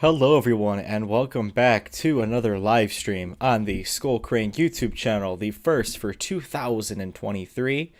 Hello everyone and welcome back to another live stream on the Skullkrane YouTube channel, the first for 2023.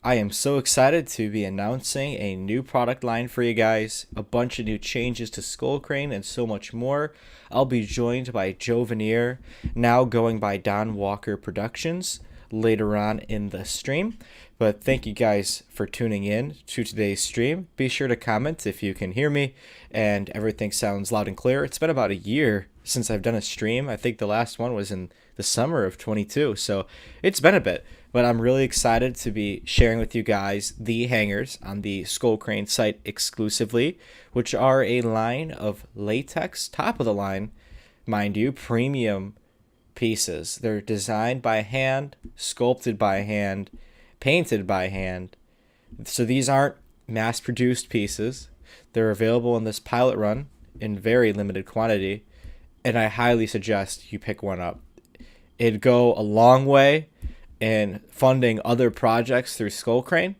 I am so excited to be announcing a new product line for you guys, a bunch of new changes to Skullkrane and so much more. I'll be joined by Jovineer, now going by Don Walker Productions, later on in the stream. But thank you guys for tuning in to today's stream. Be sure to comment if you can hear me and everything sounds loud and clear. It's been about a year since I've done a stream. I think the last one was in the summer of 22, so it's been a bit. But I'm really excited to be sharing with you guys the hangers on the Skullkrane site exclusively, which are a line of latex, top of the line, mind you, premium pieces. They're designed by hand, sculpted by hand, painted by hand. So these aren't mass-produced pieces. They're available in this pilot run in very limited quantity, and I highly suggest you pick one up. It'd go a long way in funding other projects through Skullkrane,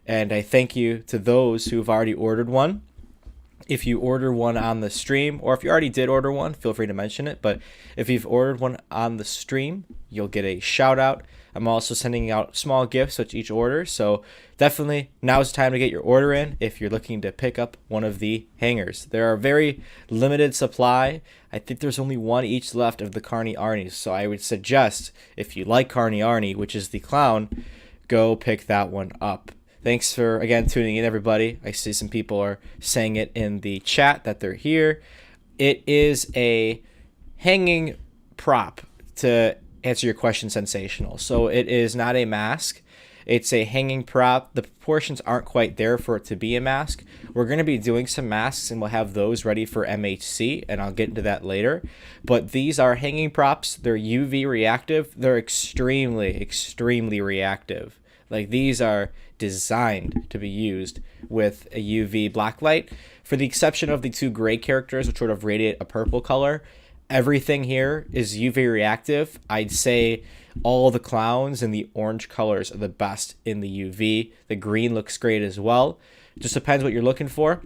and I thank you to those who've already ordered one. If you order one on the stream, or if you already did order one, feel free to mention it. But if you've ordered one on the stream, you'll get a shout out. I'm also sending out small gifts with each order. So definitely now's the time to get your order in if you're looking to pick up one of the hangers. There are very limited supply. I think there's only one each left of the Carney Arnies. So I would suggest if you like Carney Arnie, which is the clown, go pick that one up. Thanks for, again, tuning in, everybody. I see some people are saying it in the chat that they're here. It is a hanging prop, to answer your question, Sensational. So it is not a mask. It's a hanging prop. The proportions aren't quite there for it to be a mask. We're going to be doing some masks, and we'll have those ready for MHC, and I'll get into that later. But these are hanging props. They're UV reactive. They're extremely, extremely reactive. Like, these are designed to be used with a UV blacklight. For the exception of the two gray characters, which sort of radiate a purple color, everything here is UV reactive. I'd say all the clowns and the orange colors are the best in the UV. The green looks great as well. It just depends what you're looking for.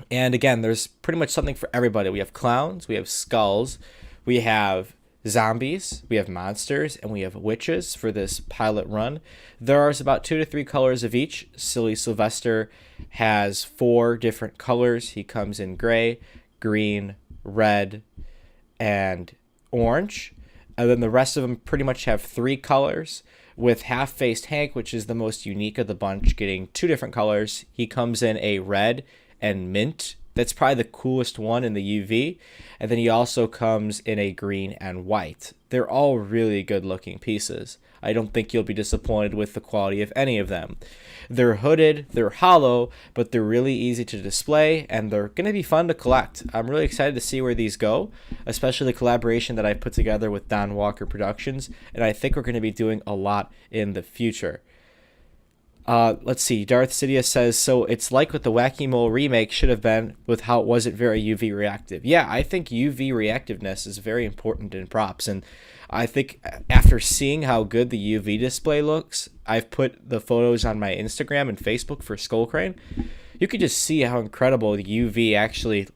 And again, there's pretty much something for everybody. We have clowns, we have skulls, we have zombies, we have monsters, and we have witches for this pilot run. There are about 2 to 3 colors of each. Silly Sylvester has 4 different colors. He comes in gray, green, red, and orange. And then the rest of them pretty much have 3 colors, with Half-Faced Hank, which is the most unique of the bunch, getting 2 different colors. He comes in a red and mint. That's probably the coolest one in the UV. And then he also comes in a green and white. They're all really good looking pieces. I don't think you'll be disappointed with the quality of any of them. They're hooded, they're hollow, but they're really easy to display, and they're going to be fun to collect. I'm really excited to see where these go, especially the collaboration that I put together with Don Walker Productions, and I think we're going to be doing a lot in the future. Let's see. Darth Sidious says, so it's like what the Wacky Mole remake should have been with how it wasn't very UV reactive. Yeah, I think UV reactiveness is very important in props. And I think after seeing how good the UV display looks, I've put the photos on my Instagram and Facebook for Skullkrane. You can just see how incredible the UV actually,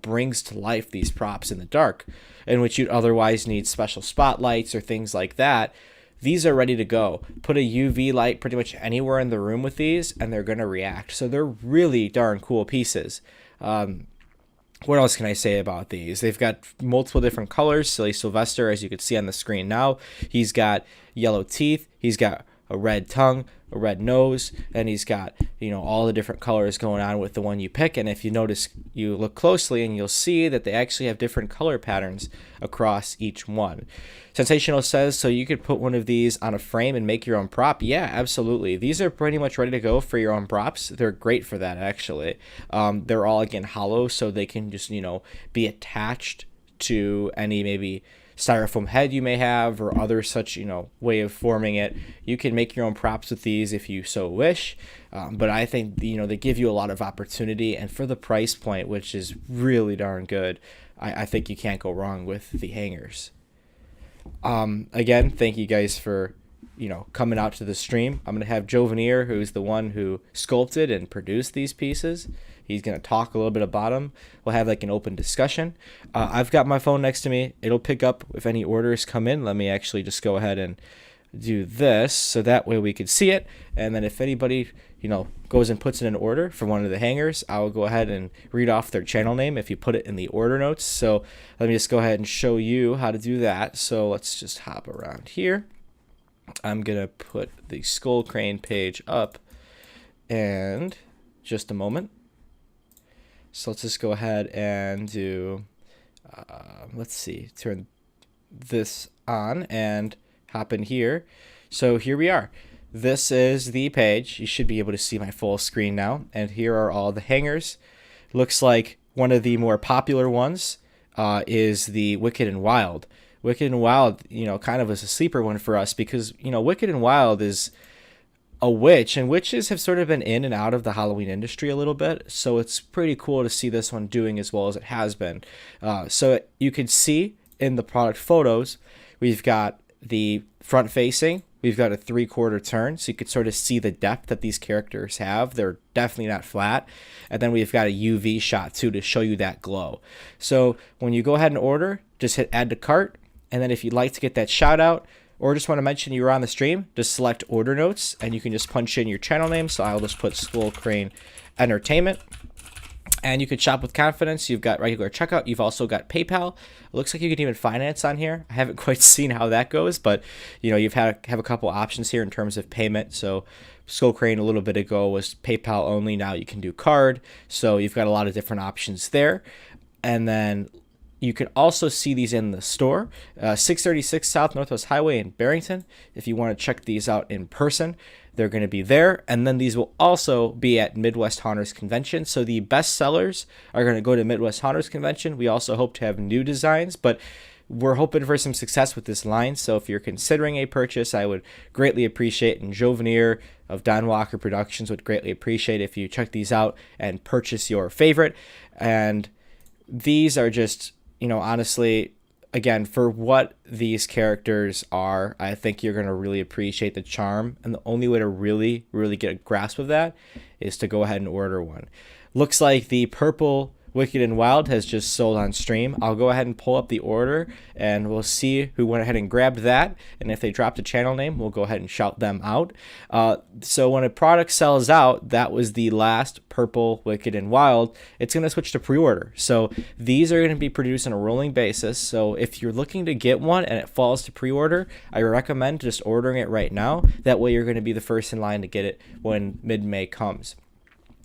brings to life these props in the dark, in which you'd otherwise need special spotlights or things like that. These are ready to go. Put a UV light pretty much anywhere in the room with these, and they're going to react. So they're really darn cool pieces. What else can I say about these? They've got multiple different colors. Silly Sylvester, as you can see on the screen now, he's got yellow teeth. He's got a red tongue, a red nose, and he's got, all the different colors going on with the one you pick. And if you notice, you look closely and you'll see that they actually have different color patterns across each one. Sensational says, so you could put one of these on a frame and make your own prop? Yeah, absolutely. These are pretty much ready to go for your own props. They're great for that, actually. They're all, again, hollow, so they can just, be attached to any maybe styrofoam head you may have or other such, way of forming it. You can make your own props with these if you so wish. But I think, they give you a lot of opportunity. And for the price point, which is really darn good, I think you can't go wrong with the hangers. Again, thank you guys for coming out to the stream. I'm going to have Jovineer, who's the one who sculpted and produced these pieces. He's going to talk a little bit about them. We'll have like an open discussion. I've got my phone next to me. It'll pick up if any orders come in. Let me actually just go ahead and do this so that way we could see it. And then if anybody, goes and puts in an order for one of the hangers, I will go ahead and read off their channel name if you put it in the order notes. So let me just go ahead and show you how to do that. So let's just hop around here. I'm going to put the Skullkrane page up and just a moment. So let's just go ahead and do, let's see, turn this on and hop in here. So here we are. This is the page. You should be able to see my full screen now. And here are all the hangers. Looks like one of the more popular ones is the Wicked and Wild. Wicked and Wild, kind of was a sleeper one for us because, Wicked and Wild is a witch, and witches have sort of been in and out of the Halloween industry a little bit. So it's pretty cool to see this one doing as well as it has been. So you can see in the product photos, we've got the front facing. We've got a 3/4 turn, so you could sort of see the depth that these characters have. They're definitely not flat. And then we've got a UV shot, too, to show you that glow. So when you go ahead and order, just hit add to cart. And then if you'd like to get that shout out or just want to mention you were on the stream, just select order notes, and you can just punch in your channel name. So I'll just put Skullkrane Entertainment. And you can shop with confidence. You've got regular checkout. You've also got PayPal. It looks like you can even finance on here. I haven't quite seen how that goes, but you've have a couple options here in terms of payment. So Skullkrane a little bit ago was PayPal only. Now you can do card. So you've got a lot of different options there. And then you can also see these in the store, 636 South Northwest Highway in Barrington. If you want to check these out in person, they're going to be there. And then these will also be at Midwest Haunters Convention. So the best sellers are going to go to Midwest Haunters Convention. We also hope to have new designs, but we're hoping for some success with this line. So if you're considering a purchase, I would greatly appreciate, and Jovineer of Don Walker Productions would greatly appreciate if you check these out and purchase your favorite. And these are just, honestly, again, for what these characters are, I think you're going to really appreciate the charm. And the only way to really, really get a grasp of that is to go ahead and order one. Looks like the purple Wicked and Wild has just sold on stream. I'll go ahead and pull up the order, and we'll see who went ahead and grabbed that. And if they dropped a channel name, we'll go ahead and shout them out. So when a product sells out, that was the last purple Wicked and Wild, it's going to switch to pre-order. So these are going to be produced on a rolling basis. So if you're looking to get one and it falls to pre-order, I recommend just ordering it right now. That way you're going to be the first in line to get it when mid-May comes.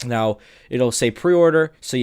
Now, it'll say pre-order, so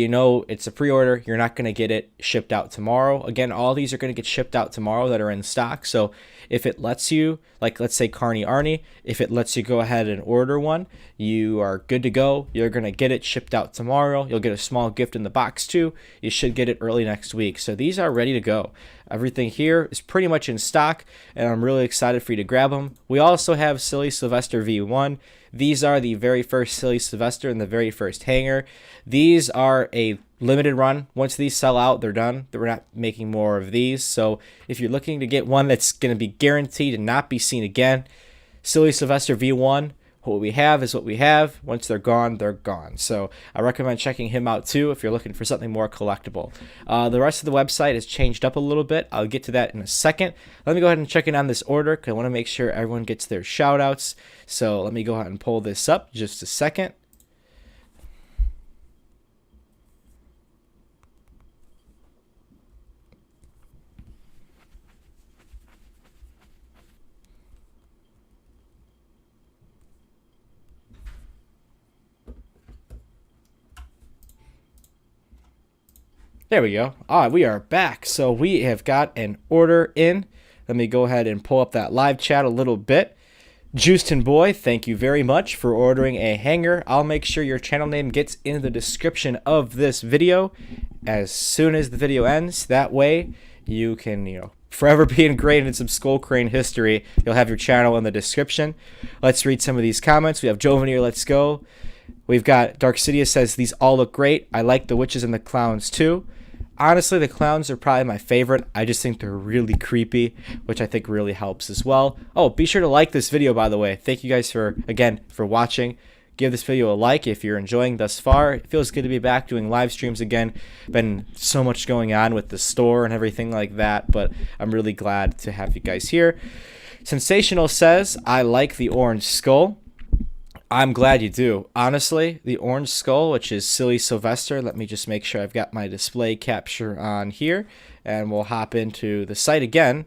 it's a pre-order. You're not going to get it shipped out tomorrow. Again, all these are going to get shipped out tomorrow that are in stock. So if it lets you, like let's say Carney Arnie, if it lets you go ahead and order one, you are good to go. You're going to get it shipped out tomorrow. You'll get a small gift in the box too. You should get it early next week. So these are ready to go. Everything here is pretty much in stock, and I'm really excited for you to grab them. We also have Silly Sylvester V1. These are the very first Silly Sylvester and the very first hanger. These are a limited run. Once these sell out, they're done. We're not making more of these. So if you're looking to get one that's going to be guaranteed and not be seen again, Silly Sylvester V1, what we have is what we have. Once they're gone, they're gone. So I recommend checking him out too if you're looking for something more collectible. The rest of the website has changed up a little bit. I'll get to that in a second. Let me go ahead and check in on this order because I want to make sure everyone gets their shout outs. So let me go ahead and pull this up just a second. There we go. All right, we are back. So we have got an order in. Let me go ahead and pull up that live chat a little bit. Justin Boy, thank you very much for ordering a hanger. I'll make sure your channel name gets in the description of this video as soon as the video ends. That way you can, forever be ingrained in some Skullkrane history. You'll have your channel in the description. Let's read some of these comments. We have Jovineer, let's go. We've got Dark Sidious says, these all look great. I like the witches and the clowns too. Honestly, the clowns are probably my favorite. I just think they're really creepy, which I think really helps as well. Oh, be sure to like this video, by the way. Thank you guys for watching. Give this video a like if you're enjoying thus far. It feels good to be back doing live streams again. Been so much going on with the store and everything like that, but I'm really glad to have you guys here. Sensational says, I like the orange skull. I'm glad you do. Honestly, the orange skull, which is Silly Sylvester, let me just make sure I've got my display capture on here, and we'll hop into the site again.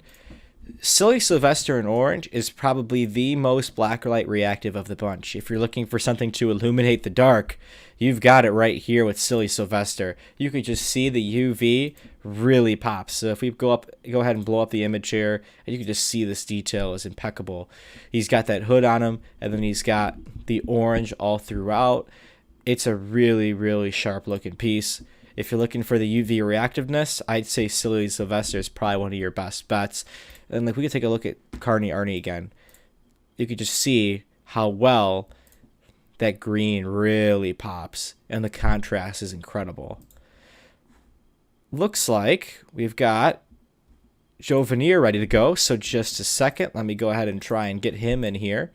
Silly Sylvester in orange is probably the most blacklight reactive of the bunch. If you're looking for something to illuminate the dark, you've got it right here with Silly Sylvester. You can just see the UV really pops. So if we go ahead and blow up the image here, and you can just see this detail is impeccable. He's got that hood on him, and then he's got the orange all throughout. It's a really, really sharp looking piece. If you're looking for the UV reactiveness, I'd say Silly Sylvester is probably one of your best bets. And like we could take a look at Carney Arnie again. You could just see how well that green really pops, and the contrast is incredible. Looks like we've got Jovineer ready to go. So just a second, let me go ahead and try and get him in here.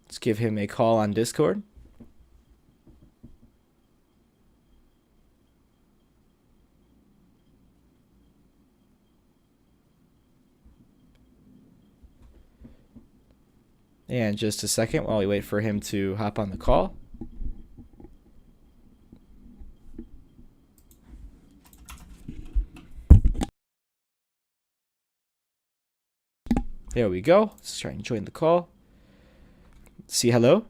Let's give him a call on Discord. And just a second while we wait for him to hop on the call. There we go. Let's try and join the call. See hello.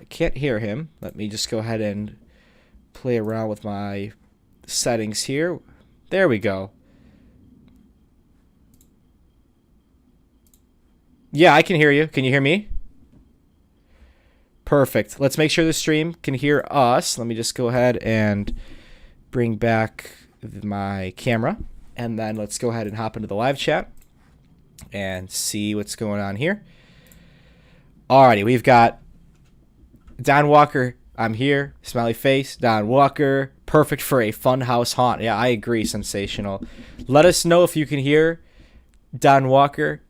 I can't hear him. Let me just go ahead and play around with my settings here. There we go. Yeah, I can hear you. Can you hear me? Perfect. Let's make sure the stream can hear us. Let me just go ahead and bring back my camera, and then let's go ahead and hop into the live chat and see what's going on here. Alrighty, we've got Don Walker. I'm here. Smiley face. Don Walker. Perfect for a funhouse haunt. Yeah, I agree. Sensational. Let us know if you can hear Don Walker.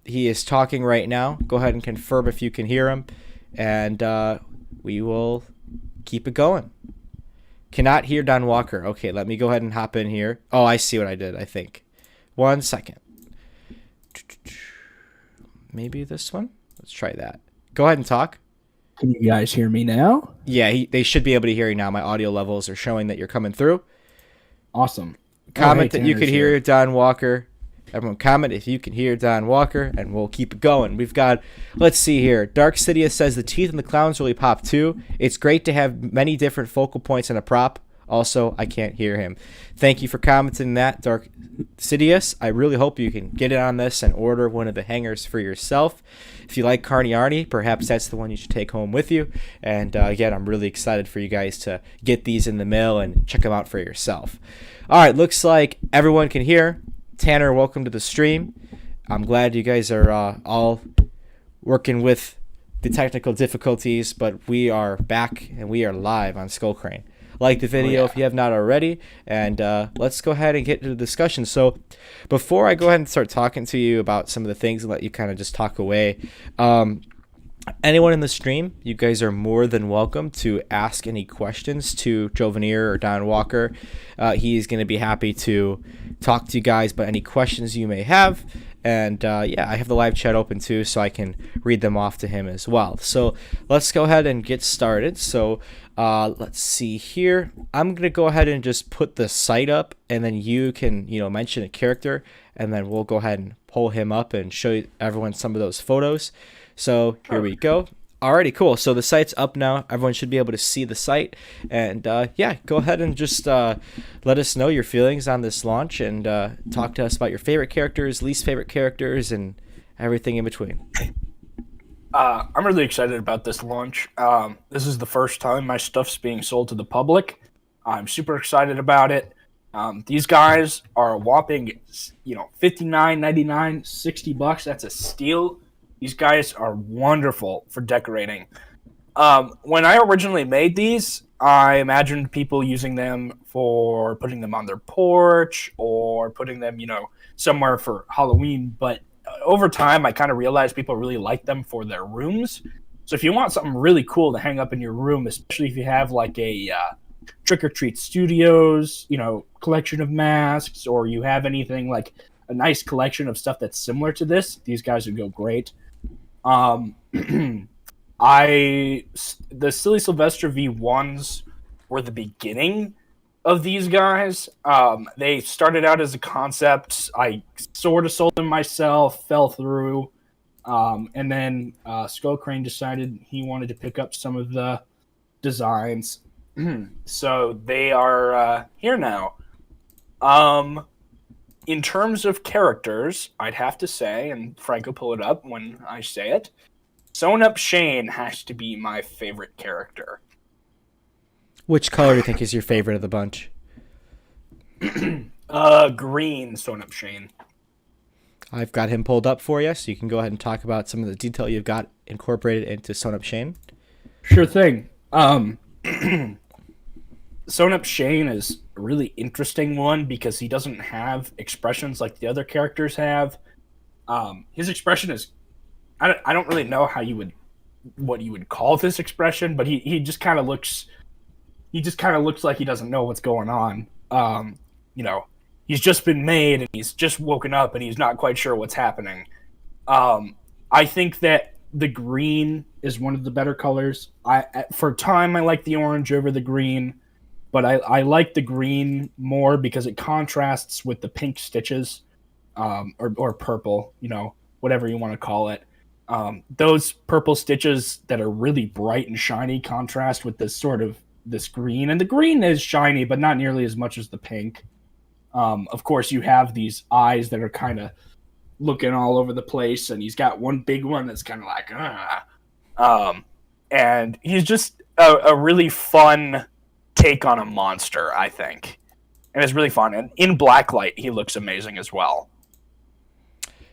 He is talking right now. Go ahead and confirm if you can hear him, and we will keep it going. Cannot hear Don Walker. Okay, let me go ahead and hop in here. Oh, I see what I did, I think. 1 second. Maybe this one? Let's try that. Go ahead and talk. Can you guys hear me now? Yeah, they should be able to hear you now. My audio levels are showing that you're coming through. Awesome. Comment that you could hear Don Walker. Everyone comment if you can hear Don Walker, and we'll keep it going. We've got, let's see here. Dark Sidious says the teeth and the clowns really pop too. It's great to have many different focal points in a prop. Also, I can't hear him. Thank you for commenting that, Dark Sidious. I really hope you can get in on this and order one of the hangers for yourself. If you like Carney Arnie, perhaps that's the one you should take home with you. And again, I'm really excited for you guys to get these in the mail and check them out for yourself. All right, looks like everyone can hear. Tanner, welcome to the stream. I'm glad you guys are all working with the technical difficulties, but we are back and we are live on Skullkrane. Like the video if you have not already, and let's go ahead and get into the discussion. So before I go ahead and start talking to you about some of the things and let you kind of just talk away, anyone in the stream, you guys are more than welcome to ask any questions to Jovineer or Don Walker. He's going to be happy to talk to you guys about any questions you may have. And yeah, I have the live chat open too, so I can read them off to him as well. So let's go ahead and get started. So let's see here. I'm going to go ahead and just put the site up, and then you can, mention a character, and then we'll go ahead and pull him up and show everyone some of those photos. So here we go. Alrighty, cool. So the site's up now. Everyone should be able to see the site. And yeah, go ahead and just let us know your feelings on this launch, and talk to us about your favorite characters, least favorite characters, and everything in between. I'm really excited about this launch. This is the first time my stuff's being sold to the public. I'm super excited about it. These guys are a whopping, $59.99, $60. That's a steal. These guys are wonderful for decorating. When I originally made these, I imagined people using them for putting them on their porch or putting them, somewhere for Halloween. But over time, I kind of realized people really like them for their rooms. So if you want something really cool to hang up in your room, especially if you have like a Trick or Treat Studios, collection of masks, or you have anything like a nice collection of stuff that's similar to this, these guys would go great. Um, the Silly Sylvester V1s were the beginning of these guys. They started out as a concept. I sort of sold them myself, fell through, and then Skullkrane decided he wanted to pick up some of the designs. So they are here now. In terms of characters, I'd have to say, and Frank will pull it up when I say it, Sewn Up Shane has to be my favorite character. Which color do you think is your favorite of the bunch? Green Sewn Up Shane. I've got him pulled up for you, so you can go ahead and talk about some of the detail you've got incorporated into Sewn Up Shane. Sure thing. Sewn Up Shane is a really interesting one because he doesn't have expressions like the other characters have. His expression is, I don't really know what you would call this expression, but he just kind of looks like he doesn't know what's going on. He's just been made and he's just woken up and he's not quite sure what's happening. I think that the green is one of the better colors. For a time, I like the orange over the green, but I like the green more because it contrasts with the pink stitches, or purple, whatever you want to call it. Those purple stitches that are really bright and shiny contrast with this green, and the green is shiny, but not nearly as much as the pink. Of course, you have these eyes that are kind of looking all over the place, and he's got one big one that's kind of like, and he's just a really fun take on a monster, I think, and it's really fun. And in blacklight, he looks amazing as well.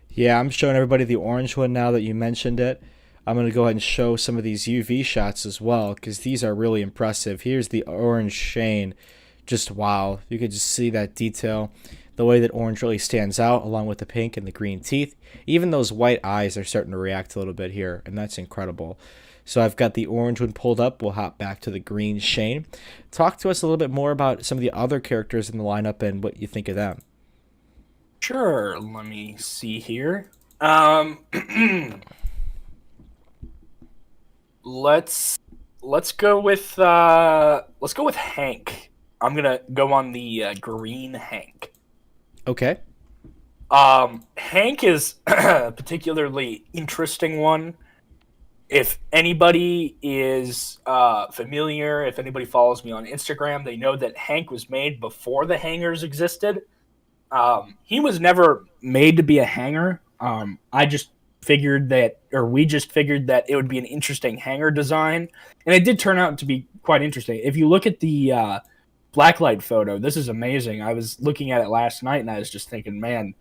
Yeah, I'm showing everybody the orange one now that you mentioned it. I'm going to go ahead and show some of these UV shots as well because these are really impressive. Here's the orange Shane. Just wow. You could just see that detail. The way that orange really stands out along with the pink and the green teeth. Even those white eyes are starting to react a little bit here, and that's incredible. So I've got the orange one pulled up. We'll hop back to the green Shane. Talk to us a little bit more about some of the other characters in the lineup and what you think of them. Sure, let me see here. Let's go with Hank. I'm gonna go on the green Hank. Okay. Hank is a particularly interesting one. If anybody is familiar, if anybody follows me on Instagram, they know that Hank was made before the hangers existed. He was never made to be a hanger. We just figured that it would be an interesting hanger design, and it did turn out to be quite interesting. If you look at the blacklight photo, this is amazing. I was looking at it last night, and I was just thinking, man,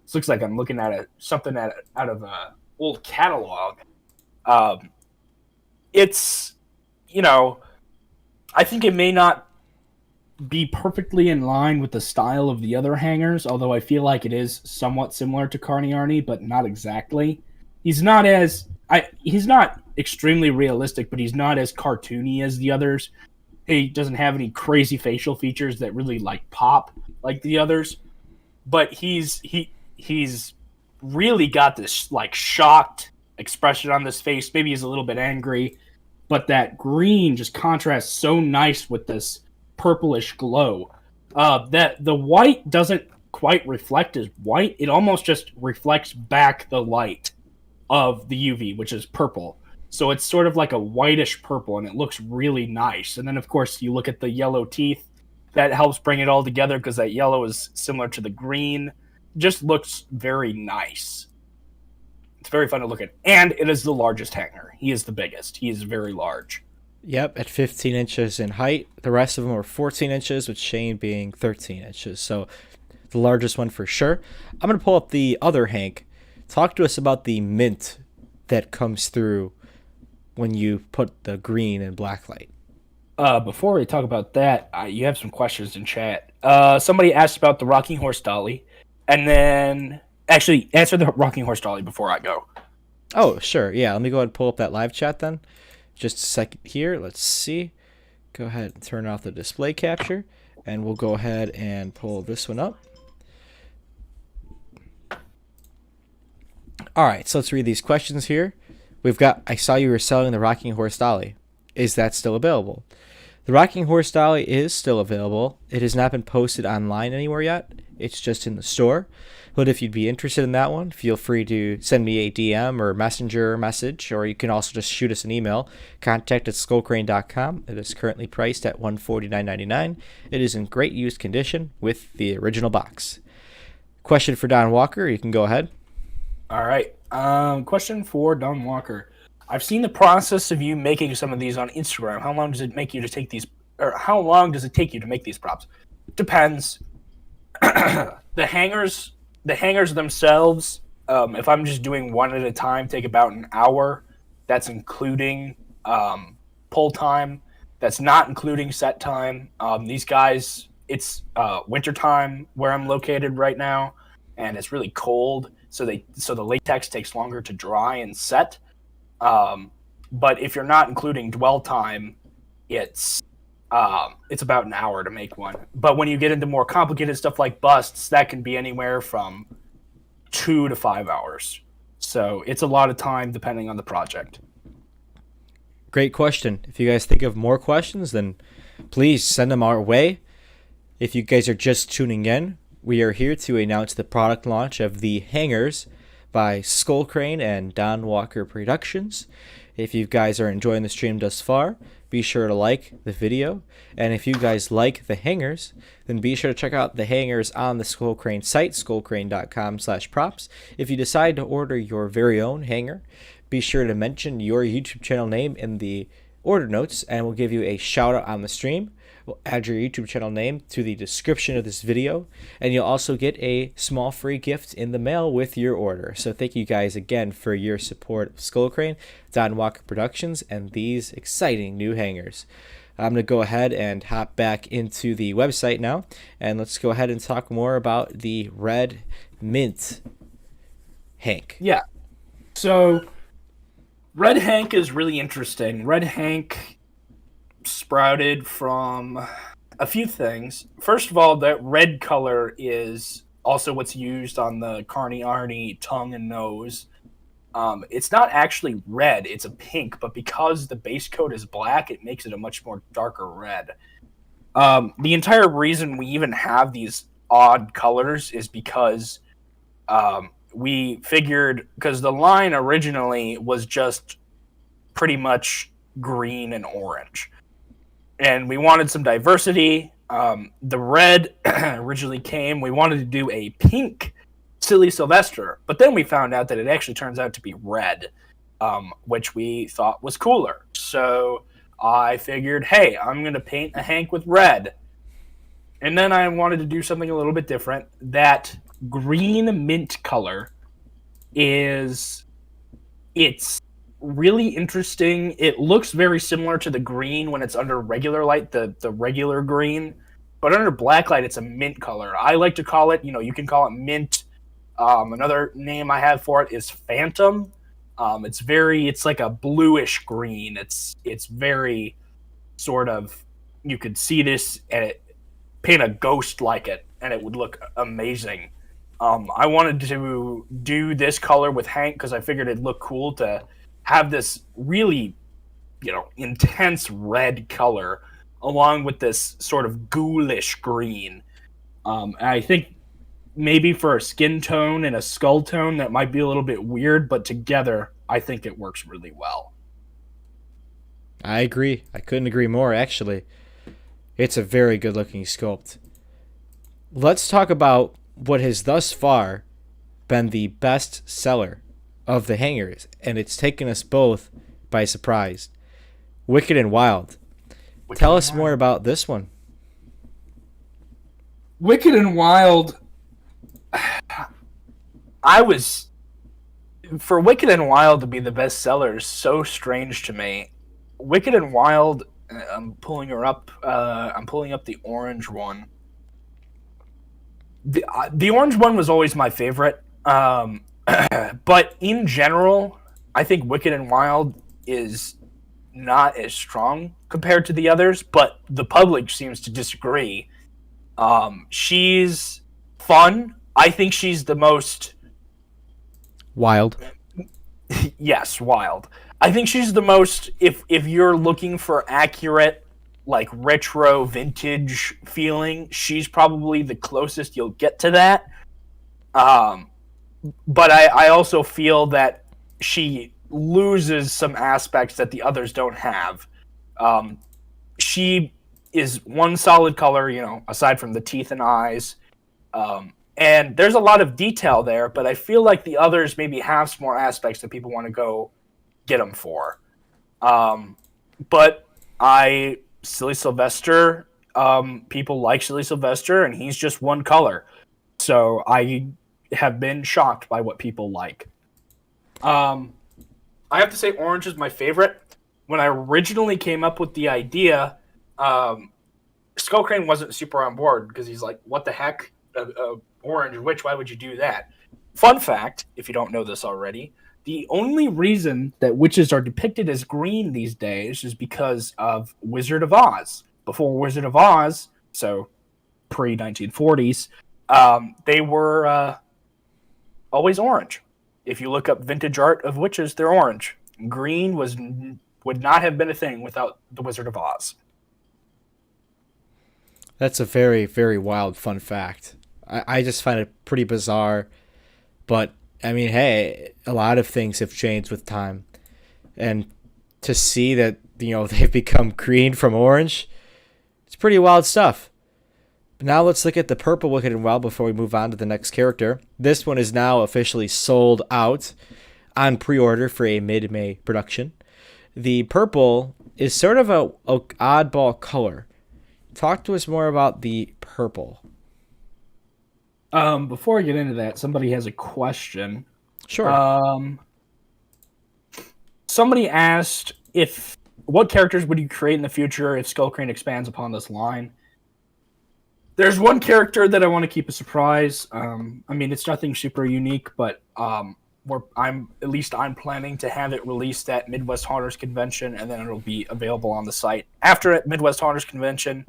this looks like I'm looking at something out of a old catalog. It's, I think it may not be perfectly in line with the style of the other hangers, although I feel like it is somewhat similar to Carney Arnie, but not exactly. He's not extremely realistic, but he's not as cartoony as the others. He doesn't have any crazy facial features that really pop like the others, but he's really got this shocked expression on this face. Maybe he's a little bit angry, but that green just contrasts so nice with this purplish glow. That the white doesn't quite reflect as white. It almost just reflects back the light of the UV, which is purple. So it's sort of like a whitish purple, and it looks really nice. And then, of course, you look at the yellow teeth. That helps bring it all together because that yellow is similar to the green. Just looks very nice. It's very fun to look at. And it is the largest hanger. He is the biggest. He is very large. Yep, at 15 inches in height. The rest of them are 14 inches, with Shane being 13 inches. So the largest one for sure. I'm going to pull up the other Hank. Talk to us about the mint that comes through when you put the green and black light. Before we talk about that, you have some questions in chat. Somebody asked about the rocking horse dolly, and then actually answer the rocking horse dolly before I go. Oh, sure. Yeah, let me go ahead and pull up that live chat then. Just a second here. Let's see. Go ahead and turn off the display capture, and we'll go ahead and pull this one up. All right, so let's read these questions here. We've got, I saw you were selling the rocking horse dolly. Is that still available? The rocking horse dolly is still available. It has not been posted online anywhere yet. It's just in the store. But if you'd be interested in that one, feel free to send me a DM or messenger message, or you can also just shoot us an email. Contact@skullkrane.com. It is currently priced at $149.99. It is in great used condition with the original box. Question for Don Walker. You can go ahead. All right. Question for Don Walker. I've seen the process of you making some of these on Instagram. How long does it make you to take these, or how long does it take you to make these props? Depends. The hangers themselves, if I'm just doing one at a time, take about an hour. That's including pull time. That's not including set time. These guys, it's winter time where I'm located right now, and it's really cold, so the latex takes longer to dry and set. But if you're not including dwell time, it's about an hour to make one. But when you get into more complicated stuff like busts, that can be anywhere from 2 to 5 hours. So it's a lot of time depending on the project. Great question. If you guys think of more questions, then please send them our way. If you guys are just tuning in, we are here to announce the product launch of the hangers by Skullkrane and Don Walker Productions. If you guys are enjoying the stream thus far, be sure to like the video. And if you guys like the hangers, then be sure to check out the hangers on the Skullkrane site, skullkrane.com/props. If you decide to order your very own hanger, be sure to mention your YouTube channel name in the order notes, and we'll give you a shout out on the stream. We'll add your YouTube channel name to the description of this video, and you'll also get a small free gift in the mail with your order. So thank you guys again for your support of Skullkrane, Don Walker Productions, and these exciting new hangers. I'm going to go ahead and hop back into the website now, and let's go ahead and talk more about the Red Mint Hank. Yeah. So Red Hank is really interesting. Red Hank sprouted from a few things. First of all, that red color is also what's used on the Carney Arnie tongue and nose. It's not actually red, it's a pink, but because the base coat is black, it makes it a much more darker red. The entire reason we even have these odd colors is because we figured, because the line originally was just pretty much green and orange. And we wanted some diversity. The red originally came. We wanted to do a pink Silly Sylvester, but then we found out that it actually turns out to be red, which we thought was cooler. So I figured, hey, I'm going to paint a Hank with red. And then I wanted to do something a little bit different. That green mint color it's really interesting. It looks very similar to the green when it's under regular light, the regular green, but under black light, it's a mint color. I like to call it, you can call it mint. Another name I have for it is Phantom. It's like a bluish green. It's very sort of, you could see this and paint a ghost like it, and it would look amazing. I wanted to do this color with Hank because I figured it'd look cool to have this really, intense red color along with this sort of ghoulish green. I think maybe for a skin tone and a skull tone, that might be a little bit weird, but together, I think it works really well. I agree. I couldn't agree more, actually. It's a very good-looking sculpt. Let's talk about what has thus far been the best seller of the hangers, and it's taken us both by surprise. Wicked and Wild. Tell us more about this one. Wicked and Wild, I was For Wicked and Wild to be the best seller is so strange to me. Wicked and Wild, I'm pulling her up. I'm pulling up the orange one. The orange one was always my favorite. But in general, I think Wicked and Wild is not as strong compared to the others. But the public seems to disagree. She's fun. I think she's the most. Wild. Yes, wild. I think she's the most. If you're looking for accurate, like retro vintage feeling, she's probably the closest you'll get to that. Um, but I also feel that she loses some aspects that the others don't have. Um, she is one solid color, aside from the teeth and eyes. And there's a lot of detail there, but I feel like the others maybe have some more aspects that people want to go get them for. But Silly Sylvester, people like Silly Sylvester, and he's just one color. So I have been shocked by what people like. I have to say, orange is my favorite. When I originally came up with the idea, Skullkrane wasn't super on board because he's like, "What the heck, orange witch? Why would you do that?" Fun fact, if you don't know this already, the only reason that witches are depicted as green these days is because of Wizard of Oz. Before Wizard of Oz, so pre 1940s, they were always orange. If you look up vintage art of witches, they're orange. Green would not have been a thing without the Wizard of Oz. That's a very, very wild fun fact. I just find it pretty bizarre. But, I mean, hey, a lot of things have changed with time. And to see that, they've become green from orange, it's pretty wild stuff. But now let's look at the purple Wicked and Wild before we move on to the next character. This one is now officially sold out on pre-order for a mid-May production. The purple is sort of a oddball color. Talk to us more about the purple. Before I get into that, somebody has a question. Sure. Somebody asked what characters would you create in the future if Skullkrane expands upon this line? There's one character that I want to keep a surprise. It's nothing super unique, but I'm planning to have it released at Midwest Haunters Convention, and then it'll be available on the site after at Midwest Haunters Convention.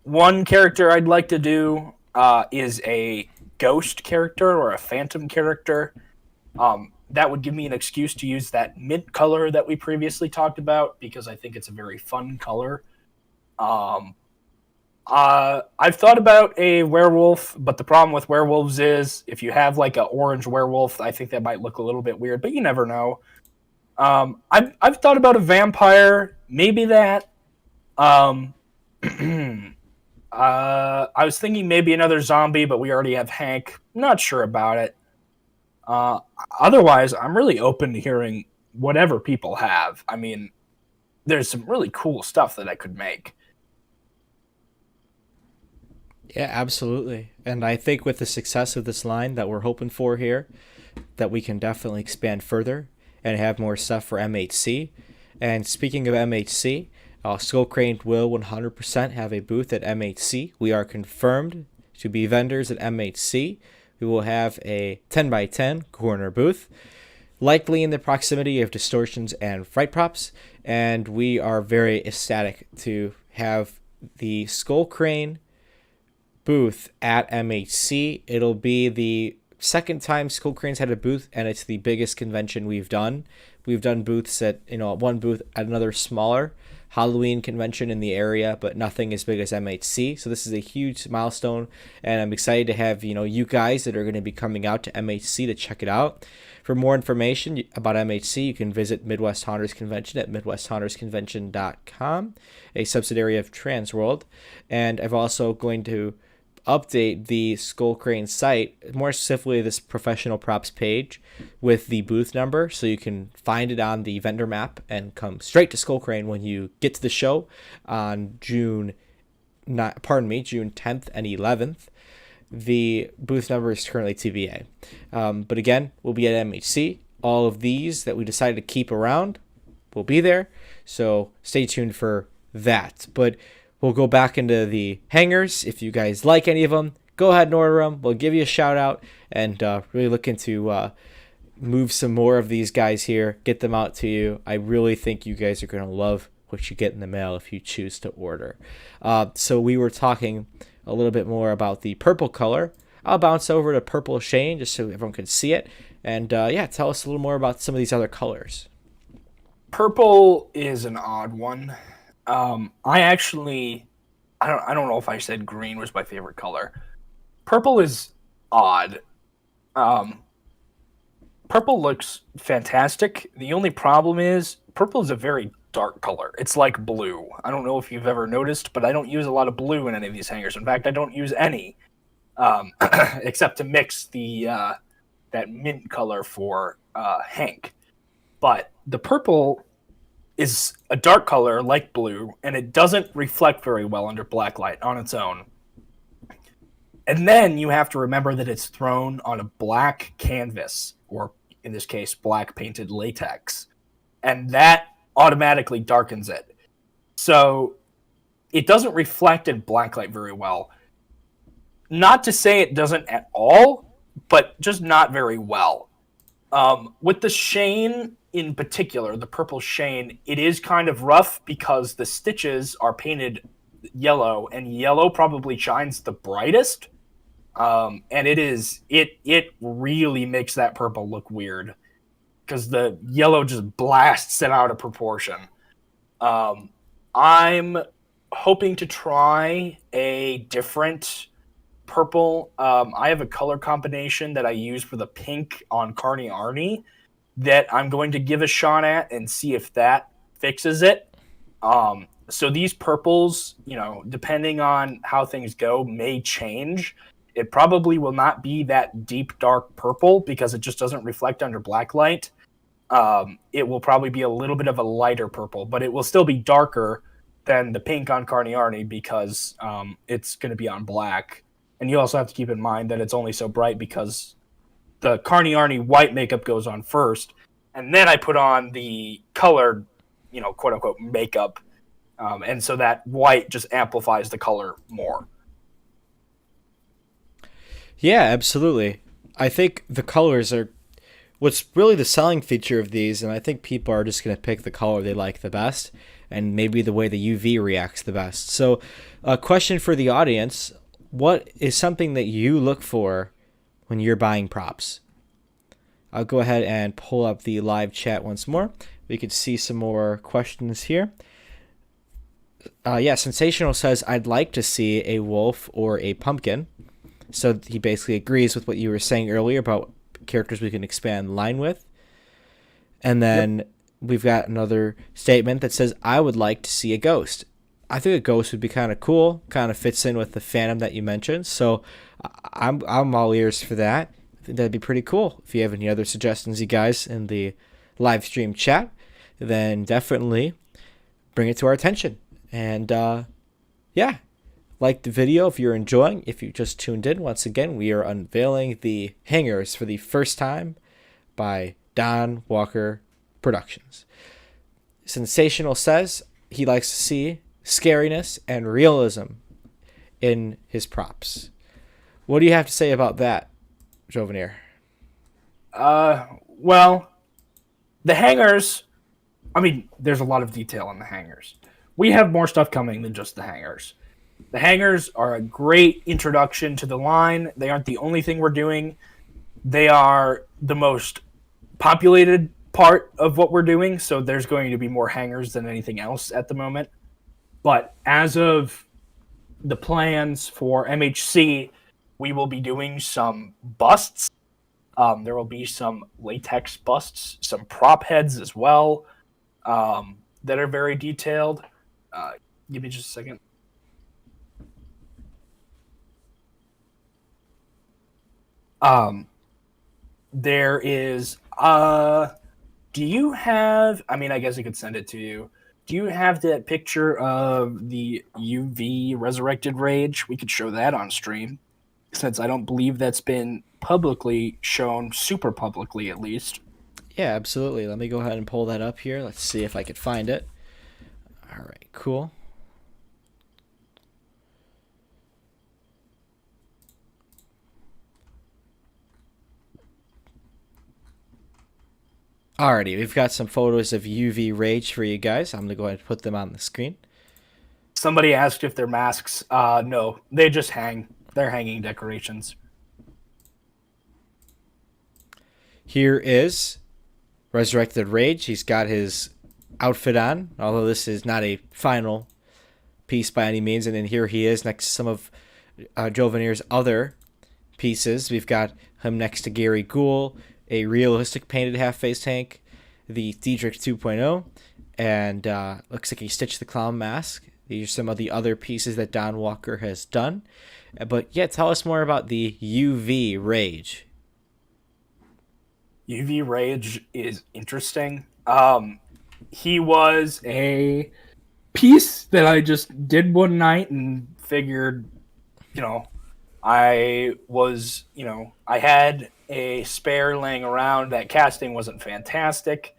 One character I'd like to do is a ghost character or a phantom character. That would give me an excuse to use that mint color that we previously talked about because I think it's a very fun color. I've thought about a werewolf, but the problem with werewolves is if you have like an orange werewolf, I think that might look a little bit weird, but you never know. I've thought about a vampire, maybe that. I was thinking maybe another zombie, but we already have Hank. Not sure about it. Otherwise, I'm really open to hearing whatever people have. I mean, there's some really cool stuff that I could make. Yeah, absolutely. And I think with the success of this line that we're hoping for here, that we can definitely expand further and have more stuff for MHC. And speaking of MHC, Skullkrane will 100% have a booth at MHC. We are confirmed to be vendors at MHC. We will have a 10x10 corner booth, likely in the proximity of Distortions and Fright Props. And we are very ecstatic to have the Skullkrane booth at MHC. It'll be the second time Skullkrane's had a booth, and it's the biggest convention we've done. We've done booths at one booth at another smaller Halloween convention in the area, but nothing as big as MHC. So this is a huge milestone, and I'm excited to have you guys that are going to be coming out to MHC to check it out. For more information about MHC, you can visit Midwest Haunters Convention at midwesthauntersconvention.com, a subsidiary of Transworld. And I'm also going to update the Skullkrane site, more specifically this professional props page, with the booth number, so you can find it on the vendor map and come straight to Skullkrane when you get to the show on June 10th and 11th. The booth number is currently TBA. But again, we'll be at MHC. All of these that we decided to keep around will be there. So stay tuned for that. But we'll go back into the hangers. If you guys like any of them, go ahead and order them. We'll give you a shout out and really looking to move some more of these guys here, get them out to you. I really think you guys are going to love what you get in the mail if you choose to order. So we were talking a little bit more about the purple color. I'll bounce over to Purple Shane just so everyone can see it. And yeah, tell us a little more about some of these other colors. Purple is an odd one. I don't know if I said green was my favorite color. Purple is odd. Purple looks fantastic. The only problem is purple is a very dark color. It's like blue. I don't know if you've ever noticed, but I don't use a lot of blue in any of these hangers. In fact, I don't use any, except to mix the that mint color for Hank. But the purple is a dark color like blue, and it doesn't reflect very well under black light on its own. And then you have to remember that it's thrown on a black canvas, or in this case, black painted latex. And that automatically darkens it. So it doesn't reflect in black light very well. Not to say it doesn't at all, but just not very well. With the Shane in particular, the purple Shane, it is kind of rough because the stitches are painted yellow, and yellow probably shines the brightest. And it really makes that purple look weird because the yellow just blasts it out of proportion. I'm hoping to try a different purple. I have a color combination that I use for the pink on Carney Arnie that I'm going to give a shot at and see if that fixes it. So these purples, depending on how things go, may change. It probably will not be that deep, dark purple because it just doesn't reflect under black light. It will probably be a little bit of a lighter purple, but it will still be darker than the pink on Carney Arnie because it's going to be on black. And you also have to keep in mind that it's only so bright because the Carney Arnie white makeup goes on first, and then I put on the colored, quote-unquote makeup, and so that white just amplifies the color more. Yeah, absolutely. I think the colors are what's really the selling feature of these, and I think people are just going to pick the color they like the best and maybe the way the UV reacts the best. So a question for the audience, what is something that you look for when you're buying props? I'll go ahead and pull up the live chat once more. We could see some more questions here. Yeah, Sensational says, I'd like to see a wolf or a pumpkin. So he basically agrees with what you were saying earlier about characters we can expand line with. And then we've got another statement that says, I would like to see a ghost. I think a ghost would be kind of cool, kind of fits in with the Phantom that you mentioned. So I'm all ears for that. I think that'd be pretty cool. If you have any other suggestions, you guys, in the live stream chat, then definitely bring it to our attention. And yeah. Like the video if you're enjoying. If you just tuned in, once again, we are unveiling the hangers for the first time by Don Walker Productions. Sensational says he likes to see scariness and realism in his props. What do you have to say about that, Jovineer? Well, the hangers, there's a lot of detail in the hangers. We have more stuff coming than just the hangers. The hangers are a great introduction to the line. They aren't the only thing we're doing. They are the most populated part of what we're doing, so there's going to be more hangers than anything else at the moment. But as of the plans for MHC, we will be doing some busts. There will be some latex busts, some prop heads as well, that are very detailed. Give me just a second. There is, do you have, I guess I could send it to you. Do you have that picture of the UV Resurrected Rage? We could show that on stream. since I don't believe that's been publicly shown, super publicly at least. Yeah, absolutely. Let me go ahead and pull that up here. Let's see if I could find it. All right, cool. Alrighty, we've got some photos of UV Rage for you guys. I'm going to go ahead and put them on the screen. Somebody asked if they're masks. No, they just hang. They're hanging decorations. Here is Resurrected Rage. He's got his outfit on, although this is not a final piece by any means. And then here he is next to some of Jovineer's other pieces. We've got him next to Gary Ghoul, a realistic painted half-face tank, the Diedrich 2.0, and looks like a Stitch the Clown mask. These are some of the other pieces that Don Walker has done. But yeah, tell us more about the UV Rage. UV Rage is interesting. He was a piece that I just did one night and figured, I had a spare laying around. That casting wasn't fantastic,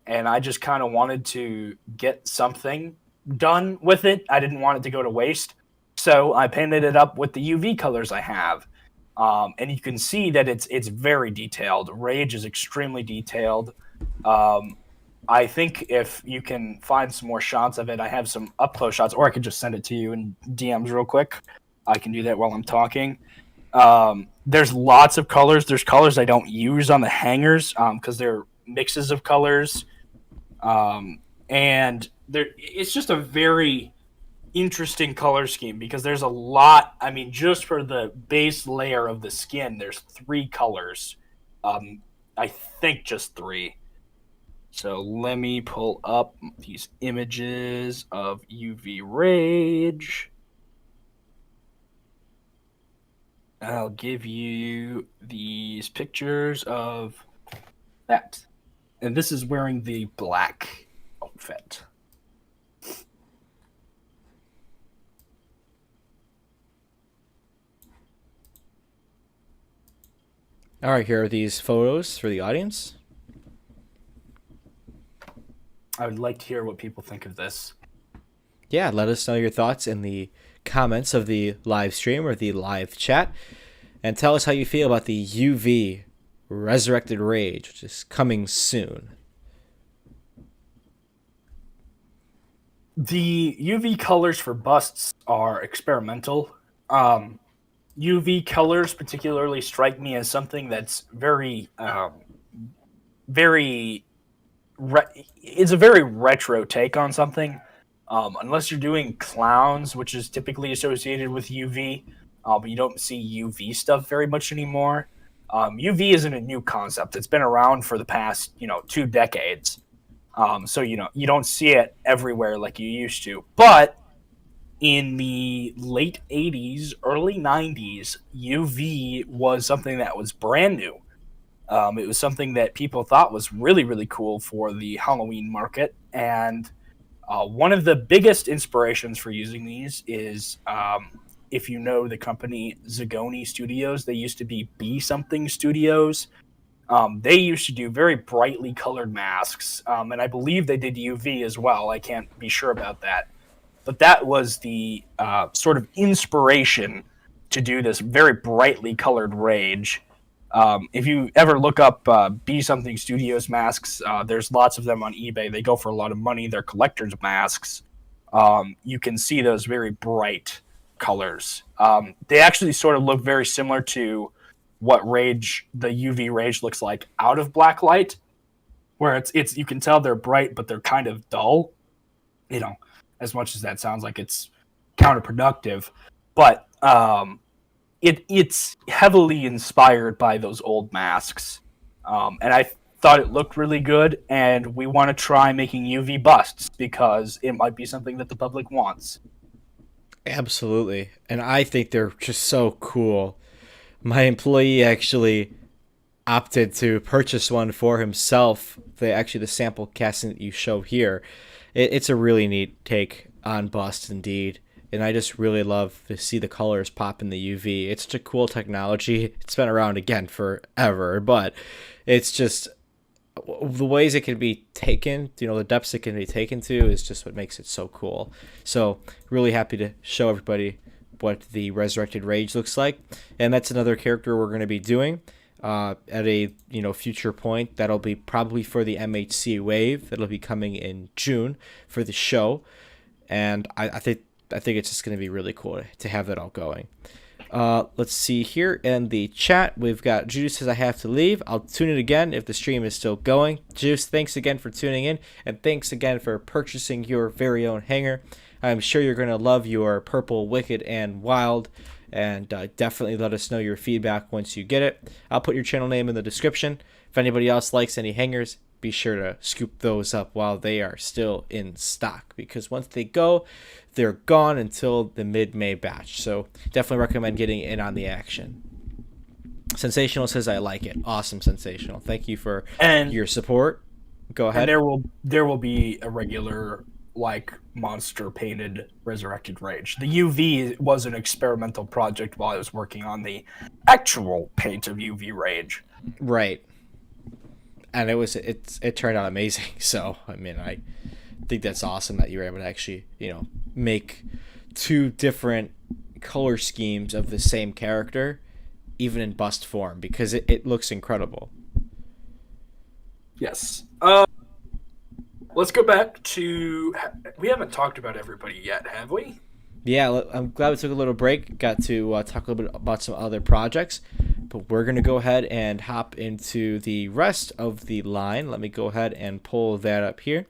and I just kind of wanted to get something done with it. I didn't want it to go to waste, so I painted it up with the UV colors I have. And you can see that it's very detailed. Rage is extremely detailed. I think if you can find some more shots of it, I have some up-close shots, or I could just send it to you in DMs real quick. I can do that while I'm talking. There's lots of colors. There's colors I don't use on the hangers because they're mixes of colors. And it's just a very interesting color scheme because there's a lot. I mean, just for the base layer of the skin, there's 3 colors. I think just 3. So let me pull up these images of UV Rage. I'll give you these pictures of that. And this is wearing the black outfit. All right, here are these photos for the audience. I would like to hear what people think of this. Yeah, let us know your thoughts in the comments of the live stream or the live chat. And tell us how you feel about the UV Resurrected Rage, which is coming soon. The UV colors for busts are experimental. UV colors particularly strike me as something that's it's a very retro take on something. Unless you're doing clowns, which is typically associated with UV, but you don't see UV stuff very much anymore. UV isn't a new concept. It's been around for the past, 2 decades. So, you don't see it everywhere like you used to. But in the late 80s, early 90s, UV was something that was brand new. It was something that people thought was really, really cool for the Halloween market. And one of the biggest inspirations for using these is, if you know the company Zagoni Studios, they used to be Be Something Studios. They used to do very brightly colored masks, and I believe they did UV as well. I can't be sure about that. But that was the sort of inspiration to do this very brightly colored Rage. If you ever look up Be Something Studios masks, there's lots of them on eBay. They go for a lot of money. They're collector's masks. You can see those very bright colors. They actually sort of look very similar to what Rage, the UV Rage, looks like out of black light, where it's you can tell they're bright, but they're kind of dull. As much as that sounds like it's counterproductive, but it's heavily inspired by those old masks, and I thought it looked really good, and we want to try making UV busts because it might be something that the public wants. Absolutely. And I think they're just so cool. My employee actually opted to purchase one for himself. The sample casting that you show here. It's a really neat take on bust indeed. and I just really love to see the colors pop in the UV. It's such a cool technology. It's been around again forever, but it's just the ways it can be taken, the depths it can be taken to is just what makes it so cool. So really happy to show everybody what the Resurrected Rage looks like. And that's another character we're going to be doing at a future point. That'll be probably for the MHC wave. That'll be coming in June for the show. And I think it's just going to be really cool to have that all going. Let's see here in the chat. We've got Juice says I have to leave. I'll tune in again if the stream is still going. Juice, thanks again for tuning in, and thanks again for purchasing your very own hanger. I'm sure you're going to love your Purple Wicked and Wild, and definitely let us know your feedback once you get it. I'll put your channel name in the description. If anybody else likes any hangers, be sure to scoop those up while they are still in stock, because once they go, they're gone until the mid-May batch. So definitely recommend getting in on the action. Sensational says I like it. Awesome, Sensational. Thank you for your support. Go ahead. And there will be a regular monster painted Resurrected Rage. The UV was an experimental project while I was working on the actual paint of UV Rage. Right. And it turned out amazing. So I think that's awesome that you were able to actually make two different color schemes of the same character, even in bust form, because it looks incredible. Yes. Let's go back to... We haven't talked about everybody yet, have we? Yeah, I'm glad we took a little break. Got to talk a little bit about some other projects. But we're going to go ahead and hop into the rest of the line. Let me go ahead and pull that up here.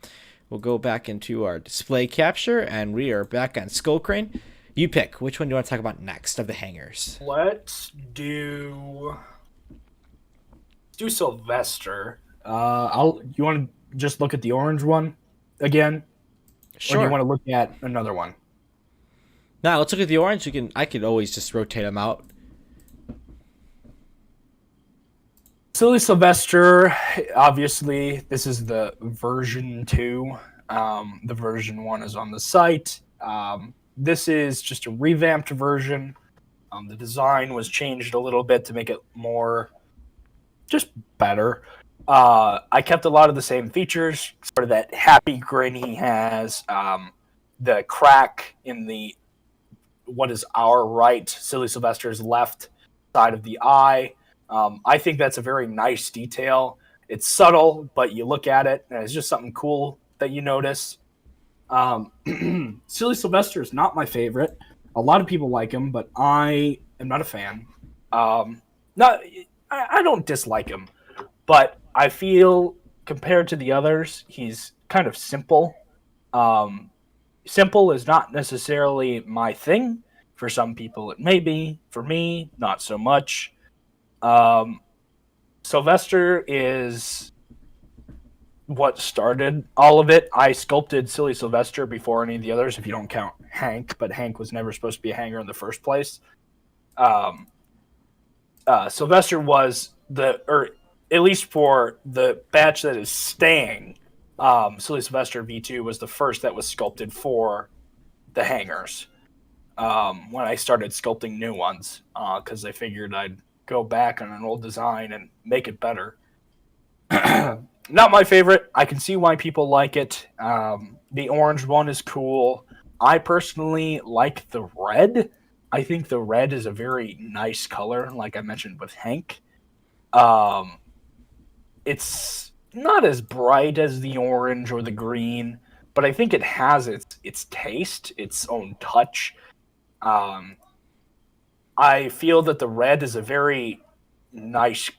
We'll go back into our display capture, and we are back on Skullkrane. You pick. Which one do you want to talk about next of the hangers? Let's do Sylvester. You want to just look at the orange one again? Sure. Or do you want to look at another one? No, let's look at the orange. I could always just rotate them out. Silly Sylvester, obviously, this is the version 2. The version 1 is on the site. This is just a revamped version. The design was changed a little bit to make it more just better. I kept a lot of the same features, sort of that happy grin he has, the crack in the what is our right, Silly Sylvester's left side of the eye. I think that's a very nice detail. It's subtle, but you look at it, and it's just something cool that you notice. Silly Sylvester is not my favorite. A lot of people like him, but I am not a fan. I don't dislike him, but I feel compared to the others, he's kind of simple. Simple is not necessarily my thing. For some people, it may be. For me, not so much. Sylvester is what started all of it. I sculpted Silly Sylvester before any of the others, if you don't count Hank, but Hank was never supposed to be a hanger in the first place. Sylvester was or at least for the batch that is staying, Silly Sylvester V2 was the first that was sculpted for the hangers. When I started sculpting new ones, because I figured I'd go back on an old design and make it better. Not my favorite. I can see why people like it. The orange one is cool. I personally like the red. I think the red is a very nice color, like I mentioned with Hank. It's not as bright as the orange or the green, but I think it has its taste, its own touch. I feel that the red is a very nice...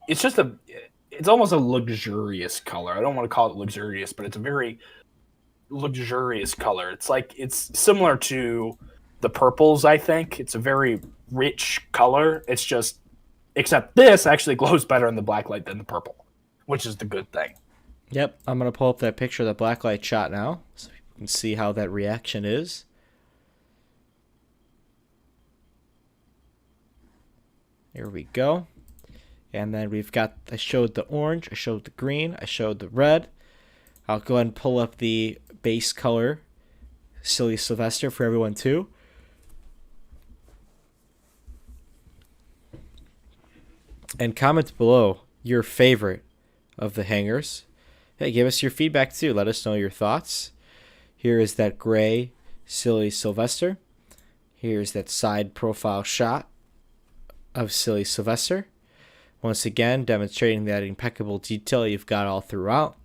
It's almost a luxurious color. I don't want to call it luxurious, but it's a very luxurious color. It's similar to the purples, I think. It's a very rich color. Except this actually glows better in the black light than the purple, which is the good thing. Yep, I'm going to pull up that picture of the blacklight shot now, so you can see how that reaction is. Here we go. And then I showed the orange, I showed the green, I showed the red. I'll go ahead and pull up the base color Silly Sylvester for everyone too. And comment below your favorite of the hangers. Hey, give us your feedback too. Let us know your thoughts. Here is that gray Silly Sylvester. Here's that side profile shot of Silly Sylvester. Once again, demonstrating that impeccable detail you've got all throughout.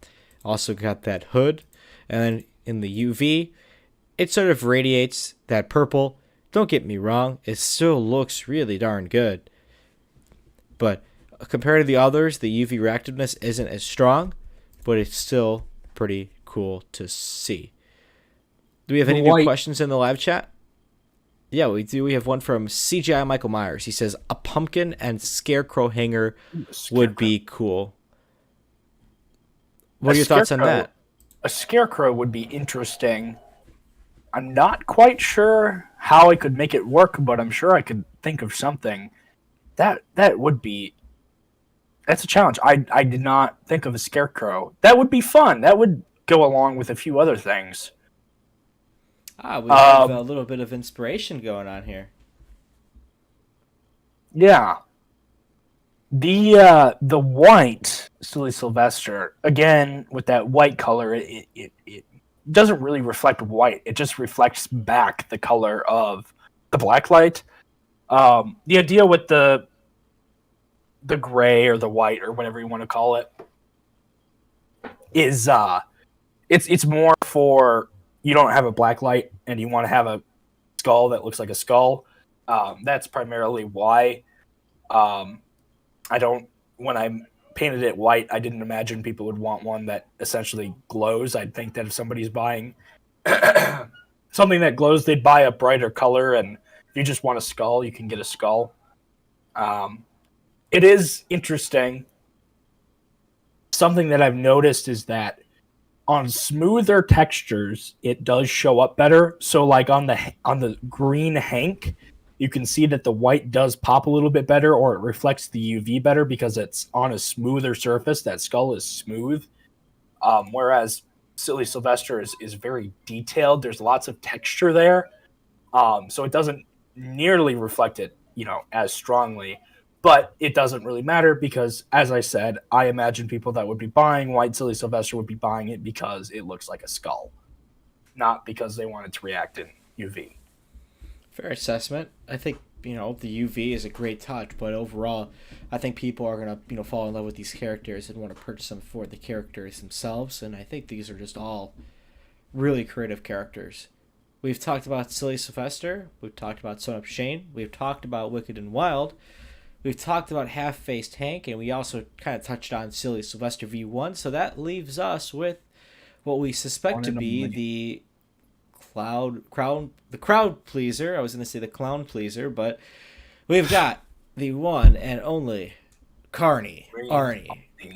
Also got that hood. And then in the UV, it sort of radiates that purple. Don't get me wrong, it still looks really darn good. But compared to the others, the UV reactiveness isn't as strong, but it's still pretty cool to see. Do we have any new questions in the live chat? Yeah, we do. We have one from CGI Michael Myers. He says, a pumpkin and scarecrow hanger would be cool. What are your thoughts on that? A scarecrow would be interesting. I'm not quite sure how I could make it work, but I'm sure I could think of something. That would be... That's a challenge. I did not think of a scarecrow. That would be fun. That would go along with a few other things. We have a little bit of inspiration going on here. Yeah. The white Silly Sylvester, again, with that white color, it doesn't really reflect white. It just reflects back the color of the black light. The idea with the gray or the white or whatever you want to call it is it's more for you don't have a black light and you want to have a skull that looks like a skull. That's primarily why. When I painted it white, I didn't imagine people would want one that essentially glows. I'd think that if somebody's buying something that glows, they'd buy a brighter color. And if you just want a skull, you can get a skull. It is interesting. Something that I've noticed is that on smoother textures, it does show up better. So like on the green Hank, you can see that the white does pop a little bit better, or it reflects the UV better because it's on a smoother surface. That skull is smooth. Whereas Silly Sylvester is very detailed. There's lots of texture there. So it doesn't nearly reflect it, as strongly. But it doesn't really matter because, as I said, I imagine people that would be buying white Silly Sylvester would be buying it because it looks like a skull, not because they want it to react in UV. Fair assessment. I think, the UV is a great touch, but overall, I think people are going to, fall in love with these characters and want to purchase them for the characters themselves, and I think these are just all really creative characters. We've talked about Silly Sylvester, we've talked about Sewn Up Shane, we've talked about Wicked and Wild, we've talked about Half-Faced Hank, and we also kind of touched on Silly Sylvester V1, so that leaves us with what we suspect to be the crowd pleaser. I was going to say the clown pleaser, but we've got the one and only Carney Arnie.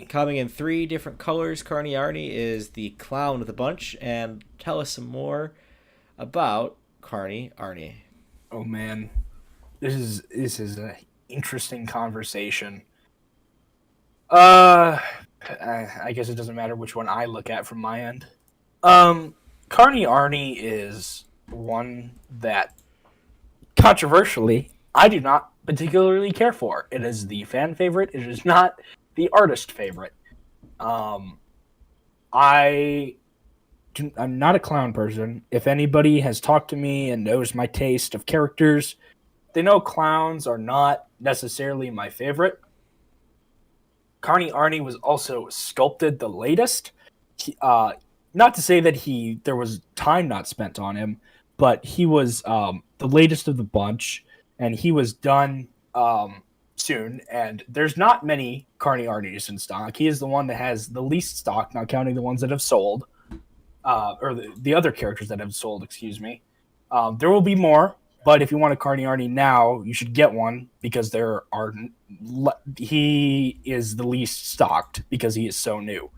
Coming in 3 different colors, Carney Arnie is the clown of the bunch, and tell us some more about Carney Arnie. Oh man, this is an interesting conversation. I guess it doesn't matter which one I look at from my end. Carney Arnie is one that, controversially, I do not particularly care for. It is the fan favorite. It is not the artist favorite. I'm not a clown person. If anybody has talked to me and knows my taste of characters, they know clowns are not necessarily my favorite. Carney Arnie was also sculpted the latest. Not to say that there was time not spent on him, but he was the latest of the bunch, and he was done soon. And there's not many Carney Arnies in stock. He is the one that has the least stock, not counting the ones that have sold, or the other characters that have sold. Excuse me. There will be more, but if you want a Carney Arnie now, you should get one because he is the least stocked because he is so new.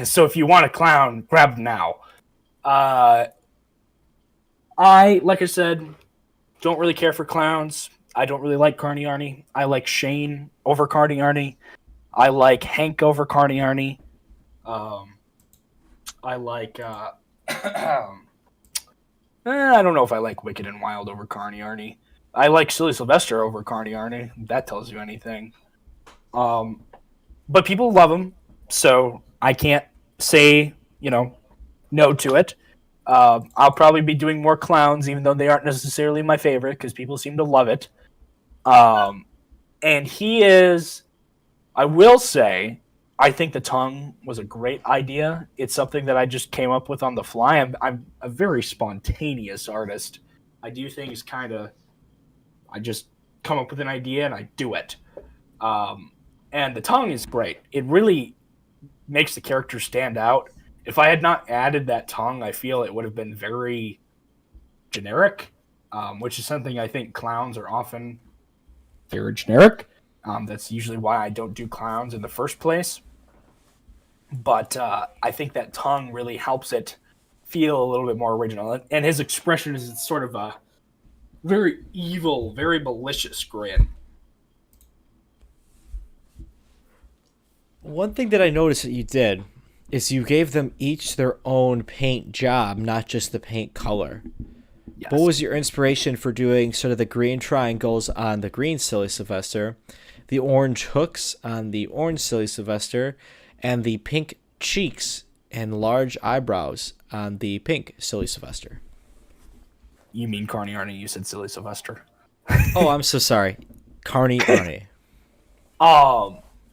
So if you want a clown, grab him now. Like I said, don't really care for clowns. I don't really like Carney Arnie. I like Shane over Carney Arnie. I like Hank over Carney Arnie. I like I don't know if I like Wicked and Wild over Carney Arnie. I like Silly Sylvester over Carney Arnie. If that tells you anything. Um, but people love him, so I can't say no to it. I'll probably be doing more clowns, even though they aren't necessarily my favorite, because people seem to love it. And he is, I will say, I think the tongue was a great idea. It's something that I just came up with on the fly. I'm a very spontaneous artist. I do things I just come up with an idea and I do it. And the tongue is great. It really makes the character stand out. If I had not added that tongue, I feel it would have been very generic, which is something I think clowns are often very generic. That's usually why I don't do clowns in the first place. But I think that tongue really helps it feel a little bit more original. And his expression is sort of a very evil, very malicious grin. One thing that I noticed that you did is you gave them each their own paint job, not just the paint color. Yes. What was your inspiration for doing sort of the green triangles on the green Silly Sylvester, the orange hooks on the orange Silly Sylvester, and the pink cheeks and large eyebrows on the pink Silly Sylvester? You mean Carney Arnie? You said Silly Sylvester. Oh, I'm so sorry. Carney Arnie.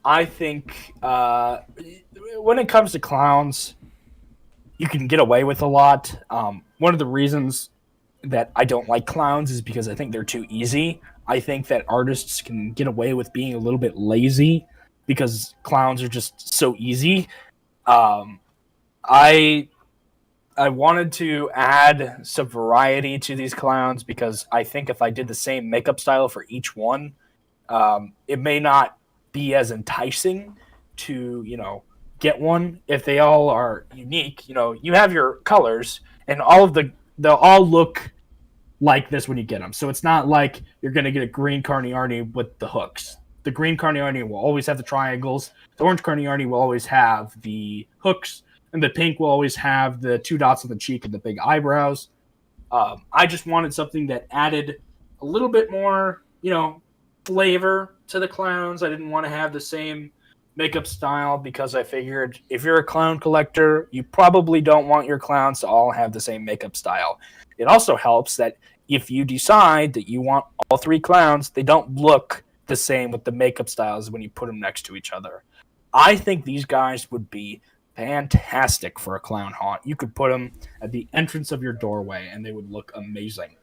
I think when it comes to clowns, you can get away with a lot. One of the reasons that I don't like clowns is because I think they're too easy. I think that artists can get away with being a little bit lazy because clowns are just so easy. I wanted to add some variety to these clowns because I think if I did the same makeup style for each one, it may not be as enticing to, get one if they all are unique. You have your colors and they'll all look like this when you get them. So it's not like you're going to get a green Carney Arnie with the hooks. The green Carney Arnie will always have the triangles. The orange Carney Arnie will always have the hooks. And the pink will always have the 2 dots on the cheek and the big eyebrows. I just wanted something that added a little bit more, flavor to the clowns. I didn't want to have the same makeup style because I figured if you're a clown collector, you probably don't want your clowns to all have the same makeup style. It also helps that if you decide that you want all 3 clowns, they don't look the same with the makeup styles when you put them next to each other. I think these guys would be fantastic for a clown haunt. You could put them at the entrance of your doorway and they would look amazing.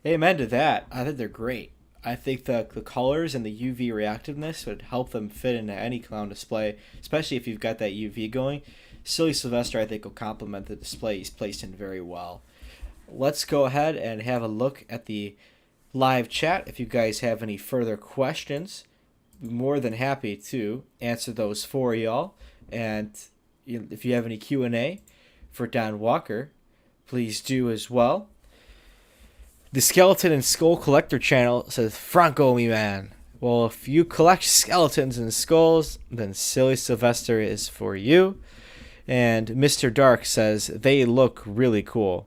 Amen to that. I think they're great. I think the colors and the UV reactiveness would help them fit into any clown display, especially if you've got that UV going. Silly Sylvester, I think, will complement the display he's placed in very well. Let's go ahead and have a look at the live chat. If you guys have any further questions, I'm more than happy to answer those for y'all. And if you have any Q&A for Don Walker, please do as well. The Skeleton and Skull Collector channel says, Franco, me man. Well, if you collect skeletons and skulls, then Silly Sylvester is for you. And Mr. Dark says, they look really cool.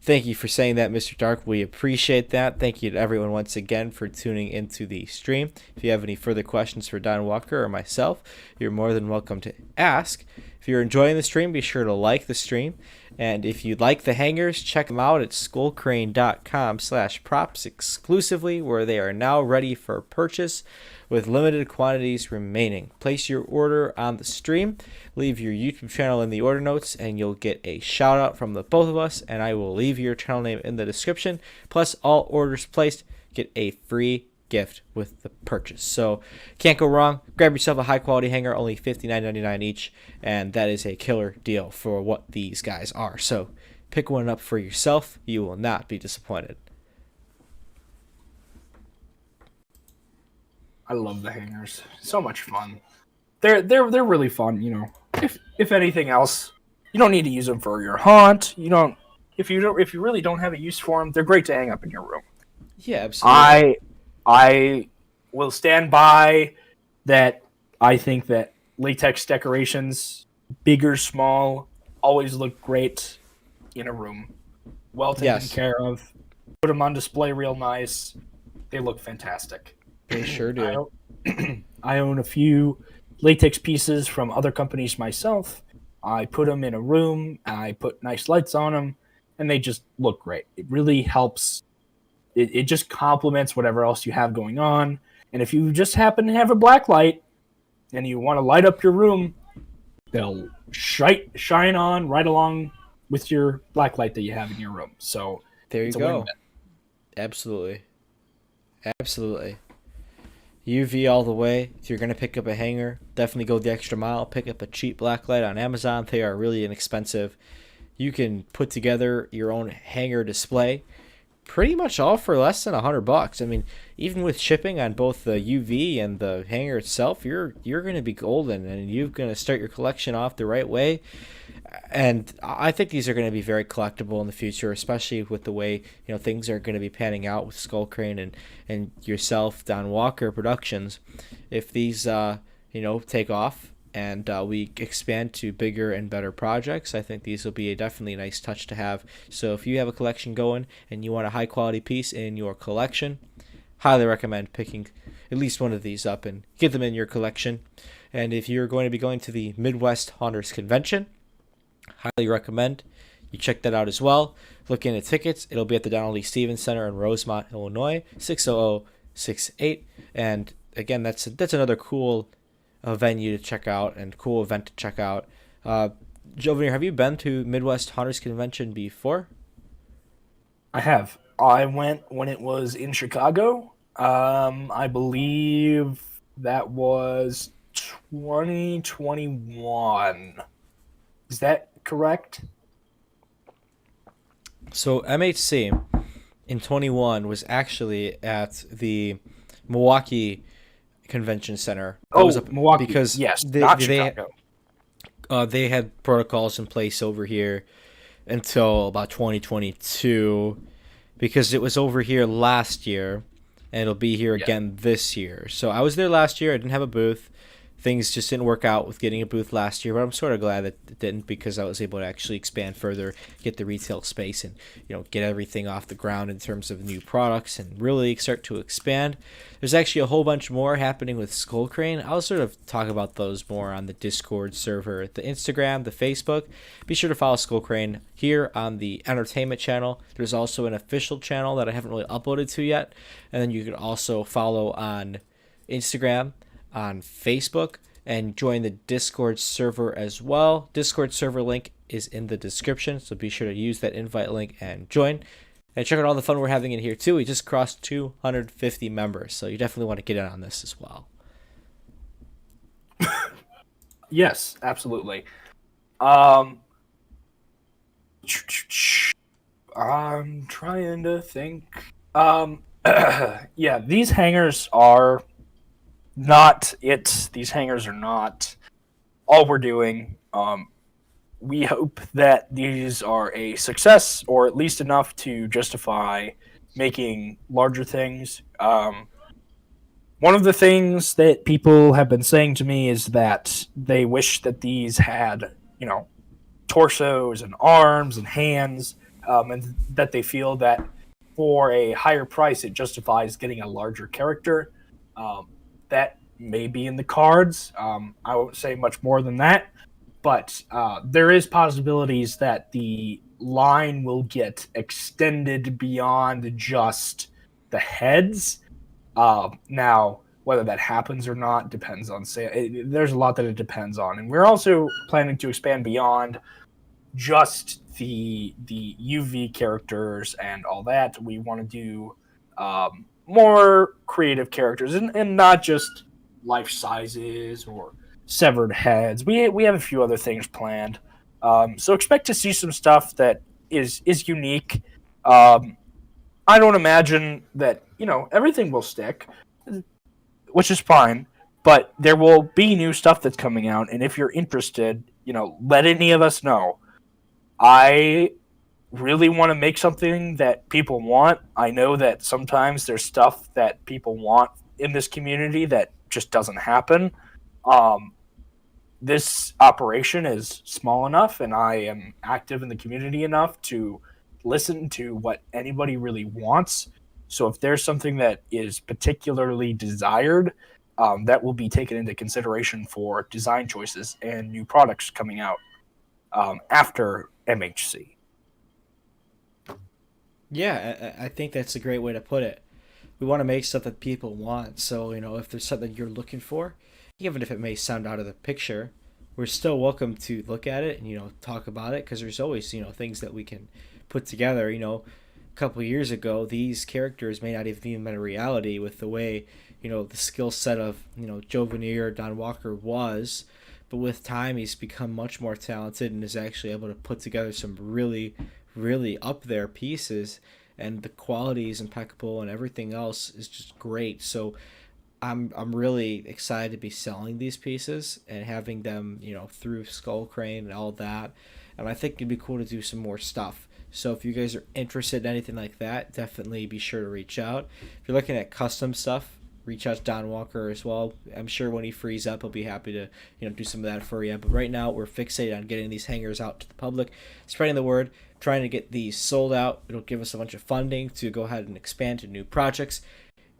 Thank you for saying that, Mr. Dark. We appreciate that. Thank you to everyone once again for tuning into the stream. If you have any further questions for Don Walker or myself, you're more than welcome to ask. If you're enjoying the stream, be sure to like the stream. And if you like the hangers, check them out at skullkrane.com/props exclusively, where they are now ready for purchase with limited quantities remaining. Place your order on the stream, leave your YouTube channel in the order notes, and you'll get a shout out from the both of us, and I will leave your channel name in the description. Plus, all orders placed get a free gift with the purchase. So can't go wrong. Grab yourself a high quality hanger, only $59.99 each, and that is a killer deal for what these guys are. So pick one up for yourself. You will not be disappointed. I love the hangers. So much fun. They're really fun, If anything else, you don't need to use them for your haunt. If you really don't have a use for them, they're great to hang up in your room. Yeah, absolutely. I will stand by that. I think that latex decorations, big or small, always look great. in a room, well taken Yes, care of. Put them on display real nice. They look fantastic. they sure I do. own, I own a few latex pieces from other companies myself. I put them in a room. I put nice lights on them, and they just look great. It really helps. It just complements whatever else you have going on. And if you just happen to have a black light and you want to light up your room, they'll shine on right along with your black light that you have in your room. So There you it's a win-win. go. Absolutely. Absolutely. UV all the way. If you're going to pick up a hanger, definitely go the extra mile. Pick up a cheap black light on Amazon. They are really inexpensive. You can put together your own hanger display pretty much all for less than $100. I mean, even with shipping on both the UV and the hanger itself, you're going to be golden, and you're going to start your collection off the right way. And I think these are going to be very collectible in the future, especially with the way things are going to be panning out with Skullkrane and yourself, Don Walker Productions. If these take off and we expand to bigger and better projects, I think these will be definitely a nice touch to have. So if you have a collection going and you want a high quality piece in your collection, highly recommend picking at least one of these up and get them in your collection. And if you're going to be going to the Midwest Hunters Convention, highly recommend you check that out as well. Look into tickets. It'll be at the Donald E. Stevens Center in Rosemont, Illinois, 60068. And again, that's another cool venue to check out and cool event to check out. Jovineer, have you been to Midwest Hunters Convention before? I have. I went when it was in Chicago. I believe that was 2021. Is that correct? So MHC in 21 was actually at the Milwaukee Convention Center. That was Milwaukee. because Yes, not Chicago. they had protocols in place over here until about 2022 because it was over here last year and it'll be here again this year. So I was there last year. I didn't have a booth. Things just didn't work out with getting a booth last year, but I'm sort of glad that it didn't because I was able to actually expand further, get the retail space, and get everything off the ground in terms of new products and really start to expand. There's actually a whole bunch more happening with Skullkrane. I'll sort of talk about those more on the Discord server, the Instagram, the Facebook. Be sure to follow Skullkrane here on the entertainment channel. There's also an official channel that I haven't really uploaded to yet, and then you can also follow on Instagram, on Facebook, and join the Discord server as well. Discord server link is in the description, so be sure to use that invite link and join. And check out all the fun we're having in here too. We just crossed 250 members, so you definitely want to get in on this as well. Yes, absolutely. I'm trying to think. Yeah, these hangers are not it. These hangers are not all we're doing. We hope that these are a success, or at least enough to justify making larger things. One of the things that people have been saying to me is that they wish that these had, torsos and arms and hands, and that they feel that for a higher price it justifies getting a larger character. That may be in the cards. I won't say much more than that, but there is possibilities that the line will get extended beyond just the heads. Now, whether that happens or not depends on there's a lot that it depends on, and we're also planning to expand beyond just the UV characters and all that. We want to do more creative characters and not just life sizes or severed heads. We have a few other things planned, so expect to see some stuff that is unique. I don't imagine that everything will stick, which is fine, but there will be new stuff that's coming out, and if you're interested, let any of us know. I really want to make something that people want. I know that sometimes there's stuff that people want in this community that just doesn't happen. this operation is small enough and I am active in the community enough to listen to what anybody really wants. So if there's something that is particularly desired, that will be taken into consideration for design choices and new products coming out after MHC. Yeah, I think that's a great way to put it. We want to make stuff that people want. So, if there's something you're looking for, even if it may sound out of the picture, we're still welcome to look at it and, talk about it because there's always, things that we can put together. A couple of years ago, these characters may not even been a reality with the way, the skill set of, Jovineer, Don Walker was. But with time, he's become much more talented and is actually able to put together some really, really up there pieces, and the quality is impeccable and everything else is just great. So I'm really excited to be selling these pieces and having them, through Skullkrane and all that. And I think it'd be cool to do some more stuff. So if you guys are interested in anything like that, definitely be sure to reach out. If you're looking at custom stuff, reach out to Don Walker as well. I'm sure when he frees up, he'll be happy to do some of that for you. But right now, we're fixated on getting these hangers out to the public, spreading the word, trying to get these sold out. It'll give us a bunch of funding to go ahead and expand to new projects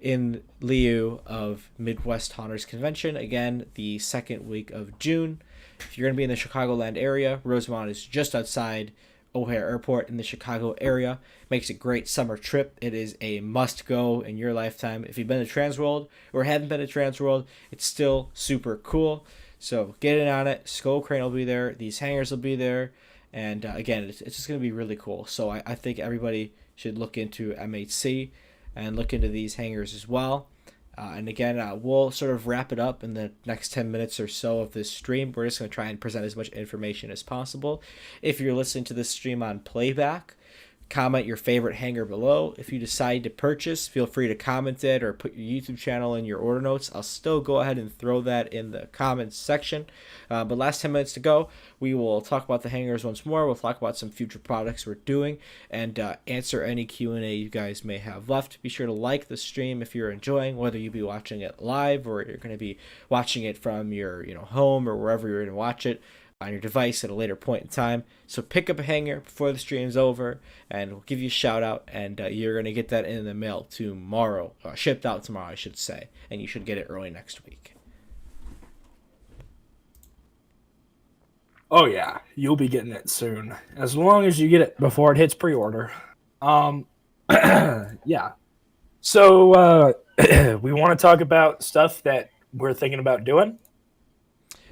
in lieu of Midwest Hunters Convention, again, the second week of June. If you're going to be in the Chicagoland area, Rosemont is just outside O'Hare Airport in the Chicago area. Makes a great summer trip. It is a must-go in your lifetime. If you've been to Transworld or haven't been to Transworld, it's still super cool. So get in on it. Skullkrane will be there. These hangers will be there. And again, it's just going to be really cool. So I think everybody should look into MHC and look into these hangers as well. And again, we'll sort of wrap it up in the next 10 minutes or so of this stream. We're just going to try and present as much information as possible. If you're listening to this stream on playback, comment your favorite hanger below. If you decide to purchase, feel free to comment it or put your YouTube channel in your order notes. I'll still go ahead and throw that in the comments section. But last 10 minutes to go, we will talk about the hangers once more. We'll talk about some future products we're doing and answer any Q&A you guys may have left. Be sure to like the stream if you're enjoying, whether you be watching it live or you're going to be watching it from your home or wherever you're going to watch it on your device at a later point in time. So pick up a hanger before the stream's over and we'll give you a shout out, and you're going to get that in the mail tomorrow, shipped out tomorrow I should say, and you should get it early next week. Oh yeah, you'll be getting it soon, as long as you get it before it hits pre-order. Yeah. So we want to talk about stuff that we're thinking about doing.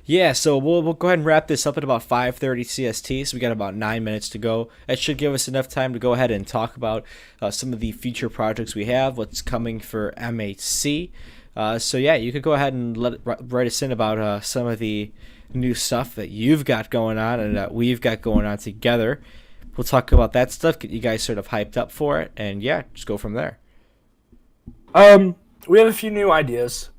Yeah, so we'll go ahead and wrap this up at about 5:30 CST. So we got about 9 minutes to go. That should give us enough time to go ahead and talk about some of the future projects we have, what's coming for MHC. So yeah, you could go ahead and write us in about some of the new stuff that you've got going on and that we've got going on together. We'll talk about that stuff, get you guys sort of hyped up for it, and yeah, just go from there. We have a few new ideas.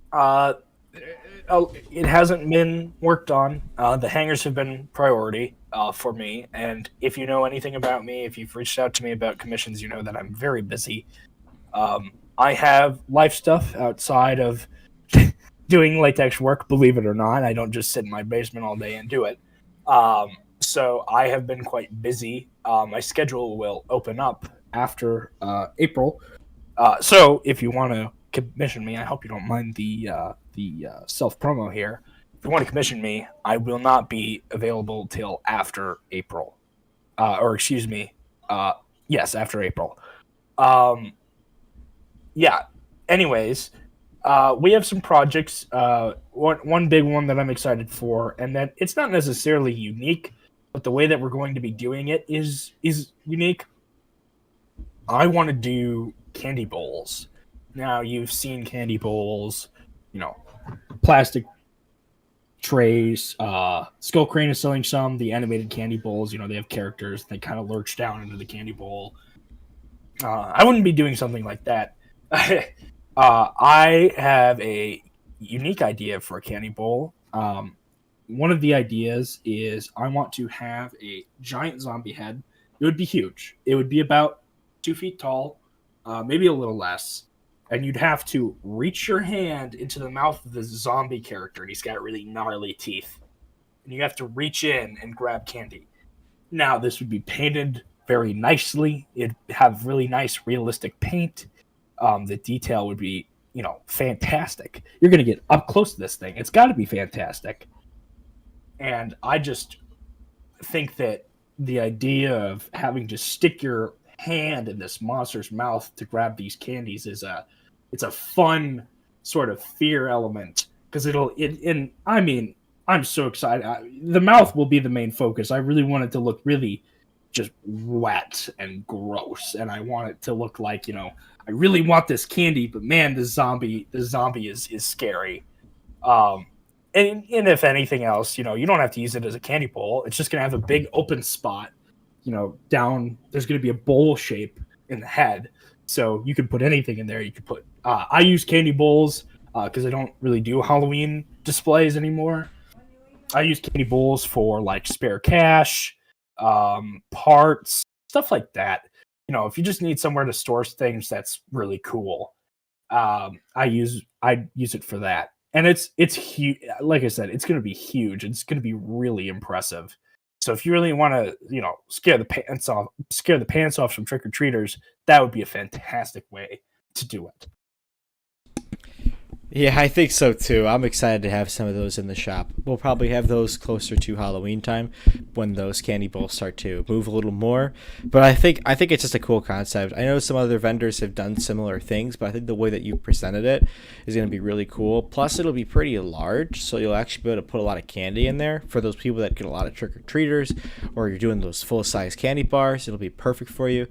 It hasn't been worked on. The hangers have been priority for me. And if you know anything about me, if you've reached out to me about commissions, you know that I'm very busy. I have life stuff outside of doing latex work, believe it or not. I don't just sit in my basement all day and do it. So I have been quite busy. My schedule will open up after April. So if you want to commission me, I hope you don't mind the self promo here. If you want to commission me, I will not be available till after April, yes, after April. Yeah. Anyways, we have some projects. One big one that I'm excited for, and that it's not necessarily unique, but the way that we're going to be doing it is unique. I want to do candy bowls. Now, you've seen candy bowls, plastic trays. Skullkrane is selling some, the animated candy bowls. They have characters. They kind of lurch down into the candy bowl. I wouldn't be doing something like that. I have a unique idea for a candy bowl. One of the ideas is I want to have a giant zombie head. It would be huge. It would be about 2 feet tall, maybe a little less. And you'd have to reach your hand into the mouth of the zombie character, and he's got really gnarly teeth. and you have to reach in and grab candy. Now, this would be painted very nicely. It'd have really nice, realistic paint. The detail would be, fantastic. You're going to get up close to this thing. It's got to be fantastic. And I just think that the idea of having to stick your hand in this monster's mouth to grab these candies it's a fun sort of fear element, because I'm so excited. The mouth will be the main focus. I really want it to look really just wet and gross, and I want it to look like, I really want this candy, but man, the zombie is scary. And if anything else, you don't have to use it as a candy bowl. It's just going to have a big open spot, down. There's going to be a bowl shape in the head. So you can put anything in there. You could put, I use candy bowls because I don't really do Halloween displays anymore. I use candy bowls for like spare cash, parts, stuff like that. If you just need somewhere to store things that's really cool, I use it for that. And it's huge. Like I said, it's going to be huge. It's going to be really impressive. So if you really want to, scare the pants off some trick-or-treaters, that would be a fantastic way to do it. Yeah, I think so too. I'm excited to have some of those in the shop. We'll probably have those closer to Halloween time when those candy bowls start to move a little more. But I think it's just a cool concept. I know some other vendors have done similar things, but I think the way that you presented it is going to be really cool. Plus, it'll be pretty large, so you'll actually be able to put a lot of candy in there for those people that get a lot of trick-or-treaters, or you're doing those full-size candy bars. It'll be perfect for you.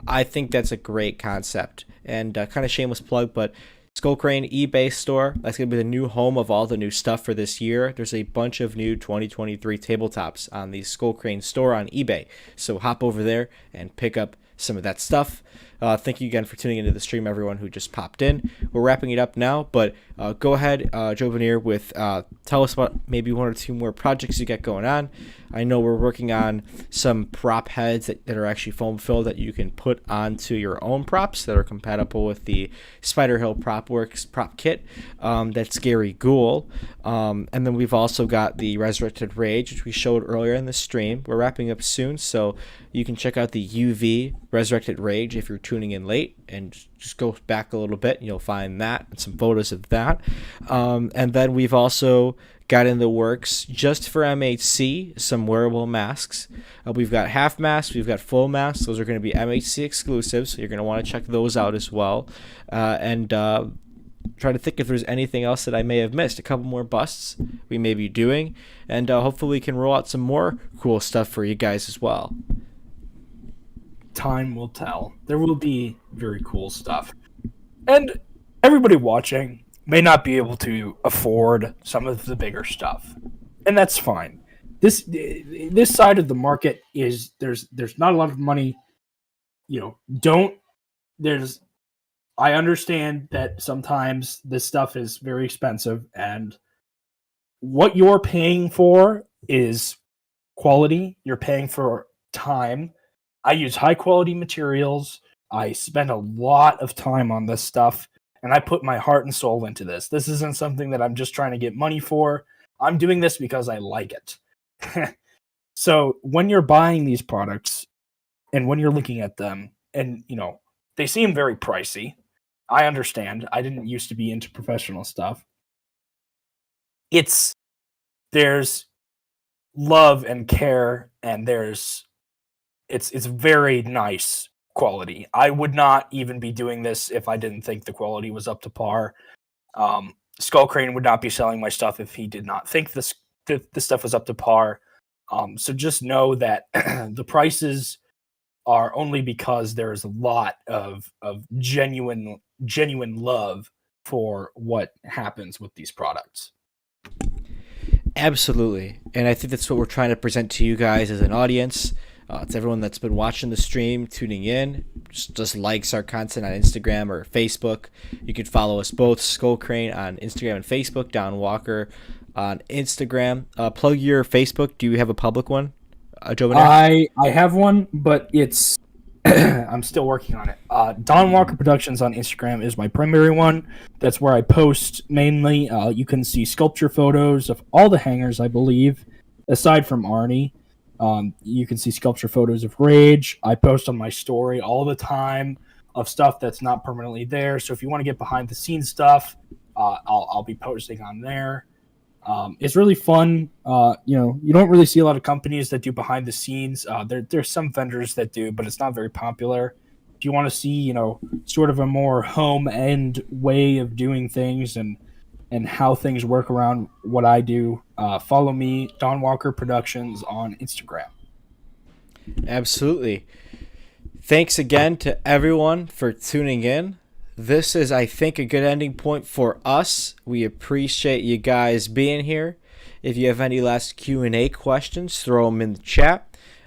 I think that's a great concept. And kind of shameless plug, but Skullkrane eBay store, that's going to be the new home of all the new stuff for this year. There's a bunch of new 2023 tabletops on the Skullkrane store on eBay. So hop over there and pick up some of that stuff. Thank you again for tuning into the stream, everyone who just popped in. We're wrapping it up now, but go ahead, Jovineer, with tell us about maybe one or two more projects you got going on. I know we're working on some prop heads that are actually foam filled that you can put onto your own props that are compatible with the Spider Hill PropWorks prop kit. That's Gary Ghoul. And then we've also got the Resurrected Rage, which we showed earlier in the stream. We're wrapping up soon, so you can check out the UV Resurrected Rage if you're tuning in late, and just go back a little bit and you'll find that and some photos of that. And then we've also got in the works, just for MHC, some wearable masks. We've got half masks, we've got full masks. Those are going to be MHC exclusives, so you're going to want to check those out as well. And try to think if there's anything else that I may have missed. A couple more busts we may be doing, and hopefully we can roll out some more cool stuff for you guys as well. Time will tell. There will be very cool stuff. And everybody watching may not be able to afford some of the bigger stuff. And that's fine. This side of the market is there's not a lot of money. I understand that sometimes this stuff is very expensive, and what you're paying for is quality. You're paying for time. I use high quality materials. I spend a lot of time on this stuff, and I put my heart and soul into this. This isn't something that I'm just trying to get money for. I'm doing this because I like it. So when you're buying these products and when you're looking at them, and they seem very pricey. I understand. I didn't used to be into professional stuff. There's love and care, and it's very nice quality. I would not even be doing this if I didn't think the quality was up to par. Skullkrane would not be selling my stuff if he did not think the stuff was up to par. So just know that the prices are only because there's a lot of genuine love for what happens with these products. Absolutely. And I think that's what we're trying to present to you guys as an audience. To everyone that's been watching the stream, tuning in, just likes our content on Instagram or Facebook. You can follow us both, Skullkrane on Instagram and Facebook, Don Walker on Instagram. Plug your Facebook. Do you have a public one, Jovineer? I have one, but it's I'm still working on it. Don Walker Productions on Instagram is my primary one. That's where I post mainly. You can see sculpture photos of all the hangers, I believe, aside from Arnie, you can see sculpture photos of Rage. I post on my story all the time of stuff that's not permanently there. So if you want to get behind the scenes stuff, I'll be posting on there. It's really fun. You don't really see a lot of companies that do behind the scenes. There's some vendors that do, but it's not very popular. If you want to see, sort of a more home end way of doing things and how things work around what I do, follow me, Don Walker Productions, on Instagram. Absolutely. Thanks again to everyone for tuning in. This is, I think, a good ending point for us. We appreciate you guys being here. If you have any last Q&A questions, throw them in the chat.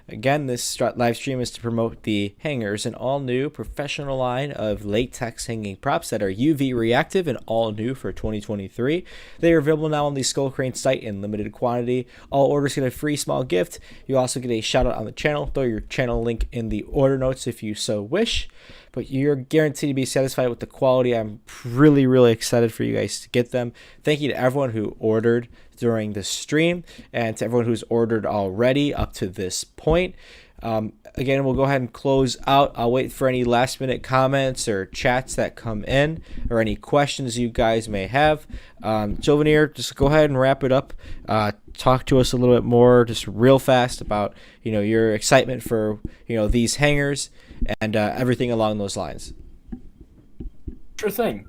Again, this live stream is to promote the hangers, an all-new professional line of latex hanging props that are UV reactive and all new for 2023. They are available now on the Skullkrane site in limited quantity. All orders get a free small gift. You also get a shout out on the channel. Throw your channel link in the order notes if you so wish. But you're guaranteed to be satisfied with the quality. I'm really, really excited for you guys to get them. Thank you to everyone who ordered during the stream and to everyone who's ordered already up to this point. Again, we'll go ahead and close out. I'll wait for any last minute comments or chats that come in or any questions you guys may have. Jovineer, just go ahead and wrap it up. Talk to us a little bit more, just real fast about your excitement for these hangers and everything along those lines. Sure thing.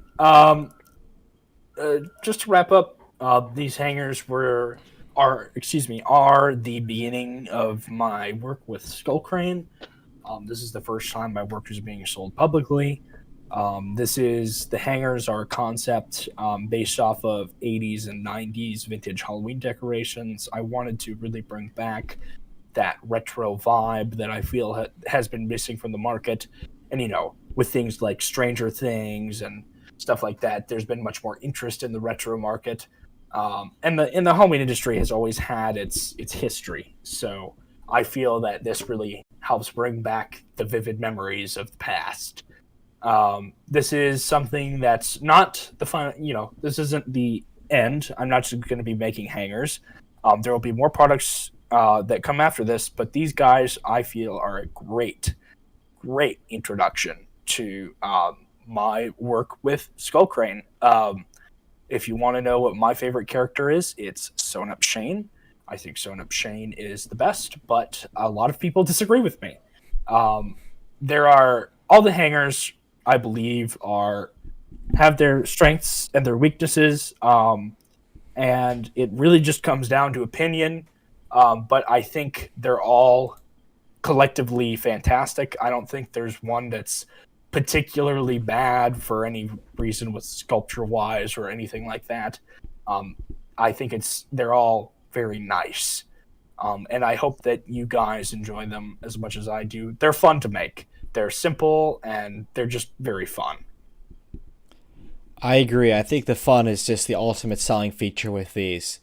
Just to wrap up, these hangers are the beginning of my work with Skullkrane. This is the first time my work is being sold publicly. The hangers are a concept based off of 80s and 90s vintage Halloween decorations. I wanted to really bring back that retro vibe that I feel has been missing from the market. And, with things like Stranger Things and stuff like that, there's been much more interest in the retro market. And the Halloween industry has always had its history. So I feel that this really helps bring back the vivid memories of the past. This is something that's not the final, this isn't the end. I'm not just going to be making hangers. There will be more products that come after this, but these guys I feel are a great introduction to my work with Skullkrane. If you want to know what my favorite character is, it's Sewn Up Shane. I think Sewn Up Shane is the best, but a lot of people disagree with me. There are all the hangers, I believe, have their strengths and their weaknesses, and it really just comes down to opinion. But I think they're all collectively fantastic. I don't think there's one that's particularly bad for any reason with sculpture wise or anything like that. I think they're all very nice. And I hope that you guys enjoy them as much as I do. They're fun to make. They're simple and they're just very fun. I agree. I think the fun is just the ultimate selling feature with these.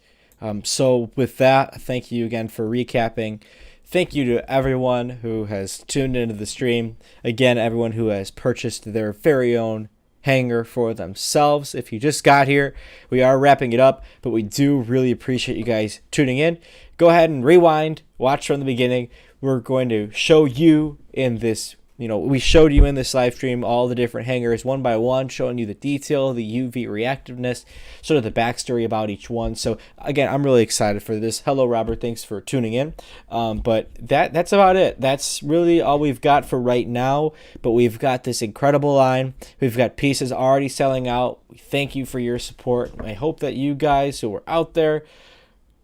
So with that, thank you again for recapping. Thank you to everyone who has tuned into the stream. Again, everyone who has purchased their very own hanger for themselves. If you just got here, we are wrapping it up, but we do really appreciate you guys tuning in. Go ahead and rewind, watch from the beginning. We're going to show you in this, we showed you in this live stream all the different hangers one by one, showing you the detail, the UV reactiveness, sort of the backstory about each one. So again, I'm really excited for this. Hello, Robert. Thanks for tuning in. But that's about it. That's really all we've got for right now. But we've got this incredible line. We've got pieces already selling out. We thank you for your support. I hope that you guys who are out there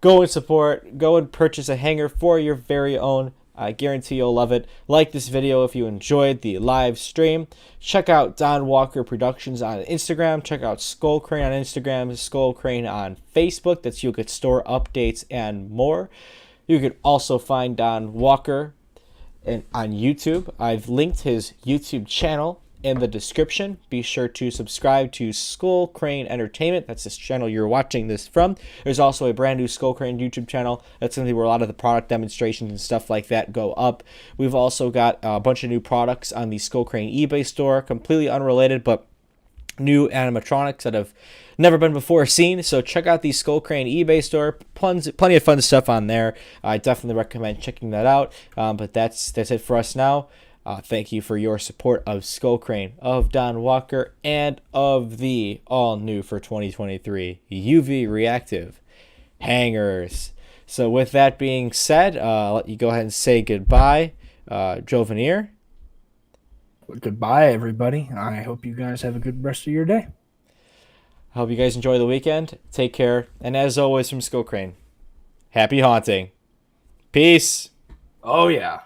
go and support, go and purchase a hanger for your very own. I guarantee you'll love it. Like this video if you enjoyed the live stream. Check out Don Walker Productions on Instagram. Check out Skullkrane on Instagram, Skullkrane on Facebook. That's you get store updates and more. You can also find Don Walker on YouTube. I've linked his YouTube channel in the description. Be sure to subscribe to Skullkrane Entertainment. That's this channel you're watching this from. There's also a brand new Skullkrane YouTube channel. That's going to be where a lot of the product demonstrations and stuff like that go up. We've also got a bunch of new products on the Skullkrane eBay store, completely unrelated, but new animatronics that have never been before seen. So check out the Skullkrane eBay store. Plenty of fun stuff on there. I definitely recommend checking that out. But that's it for us now. Thank you for your support of Skullkrane, of Don Walker, and of the all-new for 2023 UV Reactive hangers. So with that being said, I'll let you go ahead and say goodbye. Jovineer. Goodbye, everybody. I hope you guys have a good rest of your day. I hope you guys enjoy the weekend. Take care. And as always from Skullkrane, happy haunting. Peace. Oh, yeah.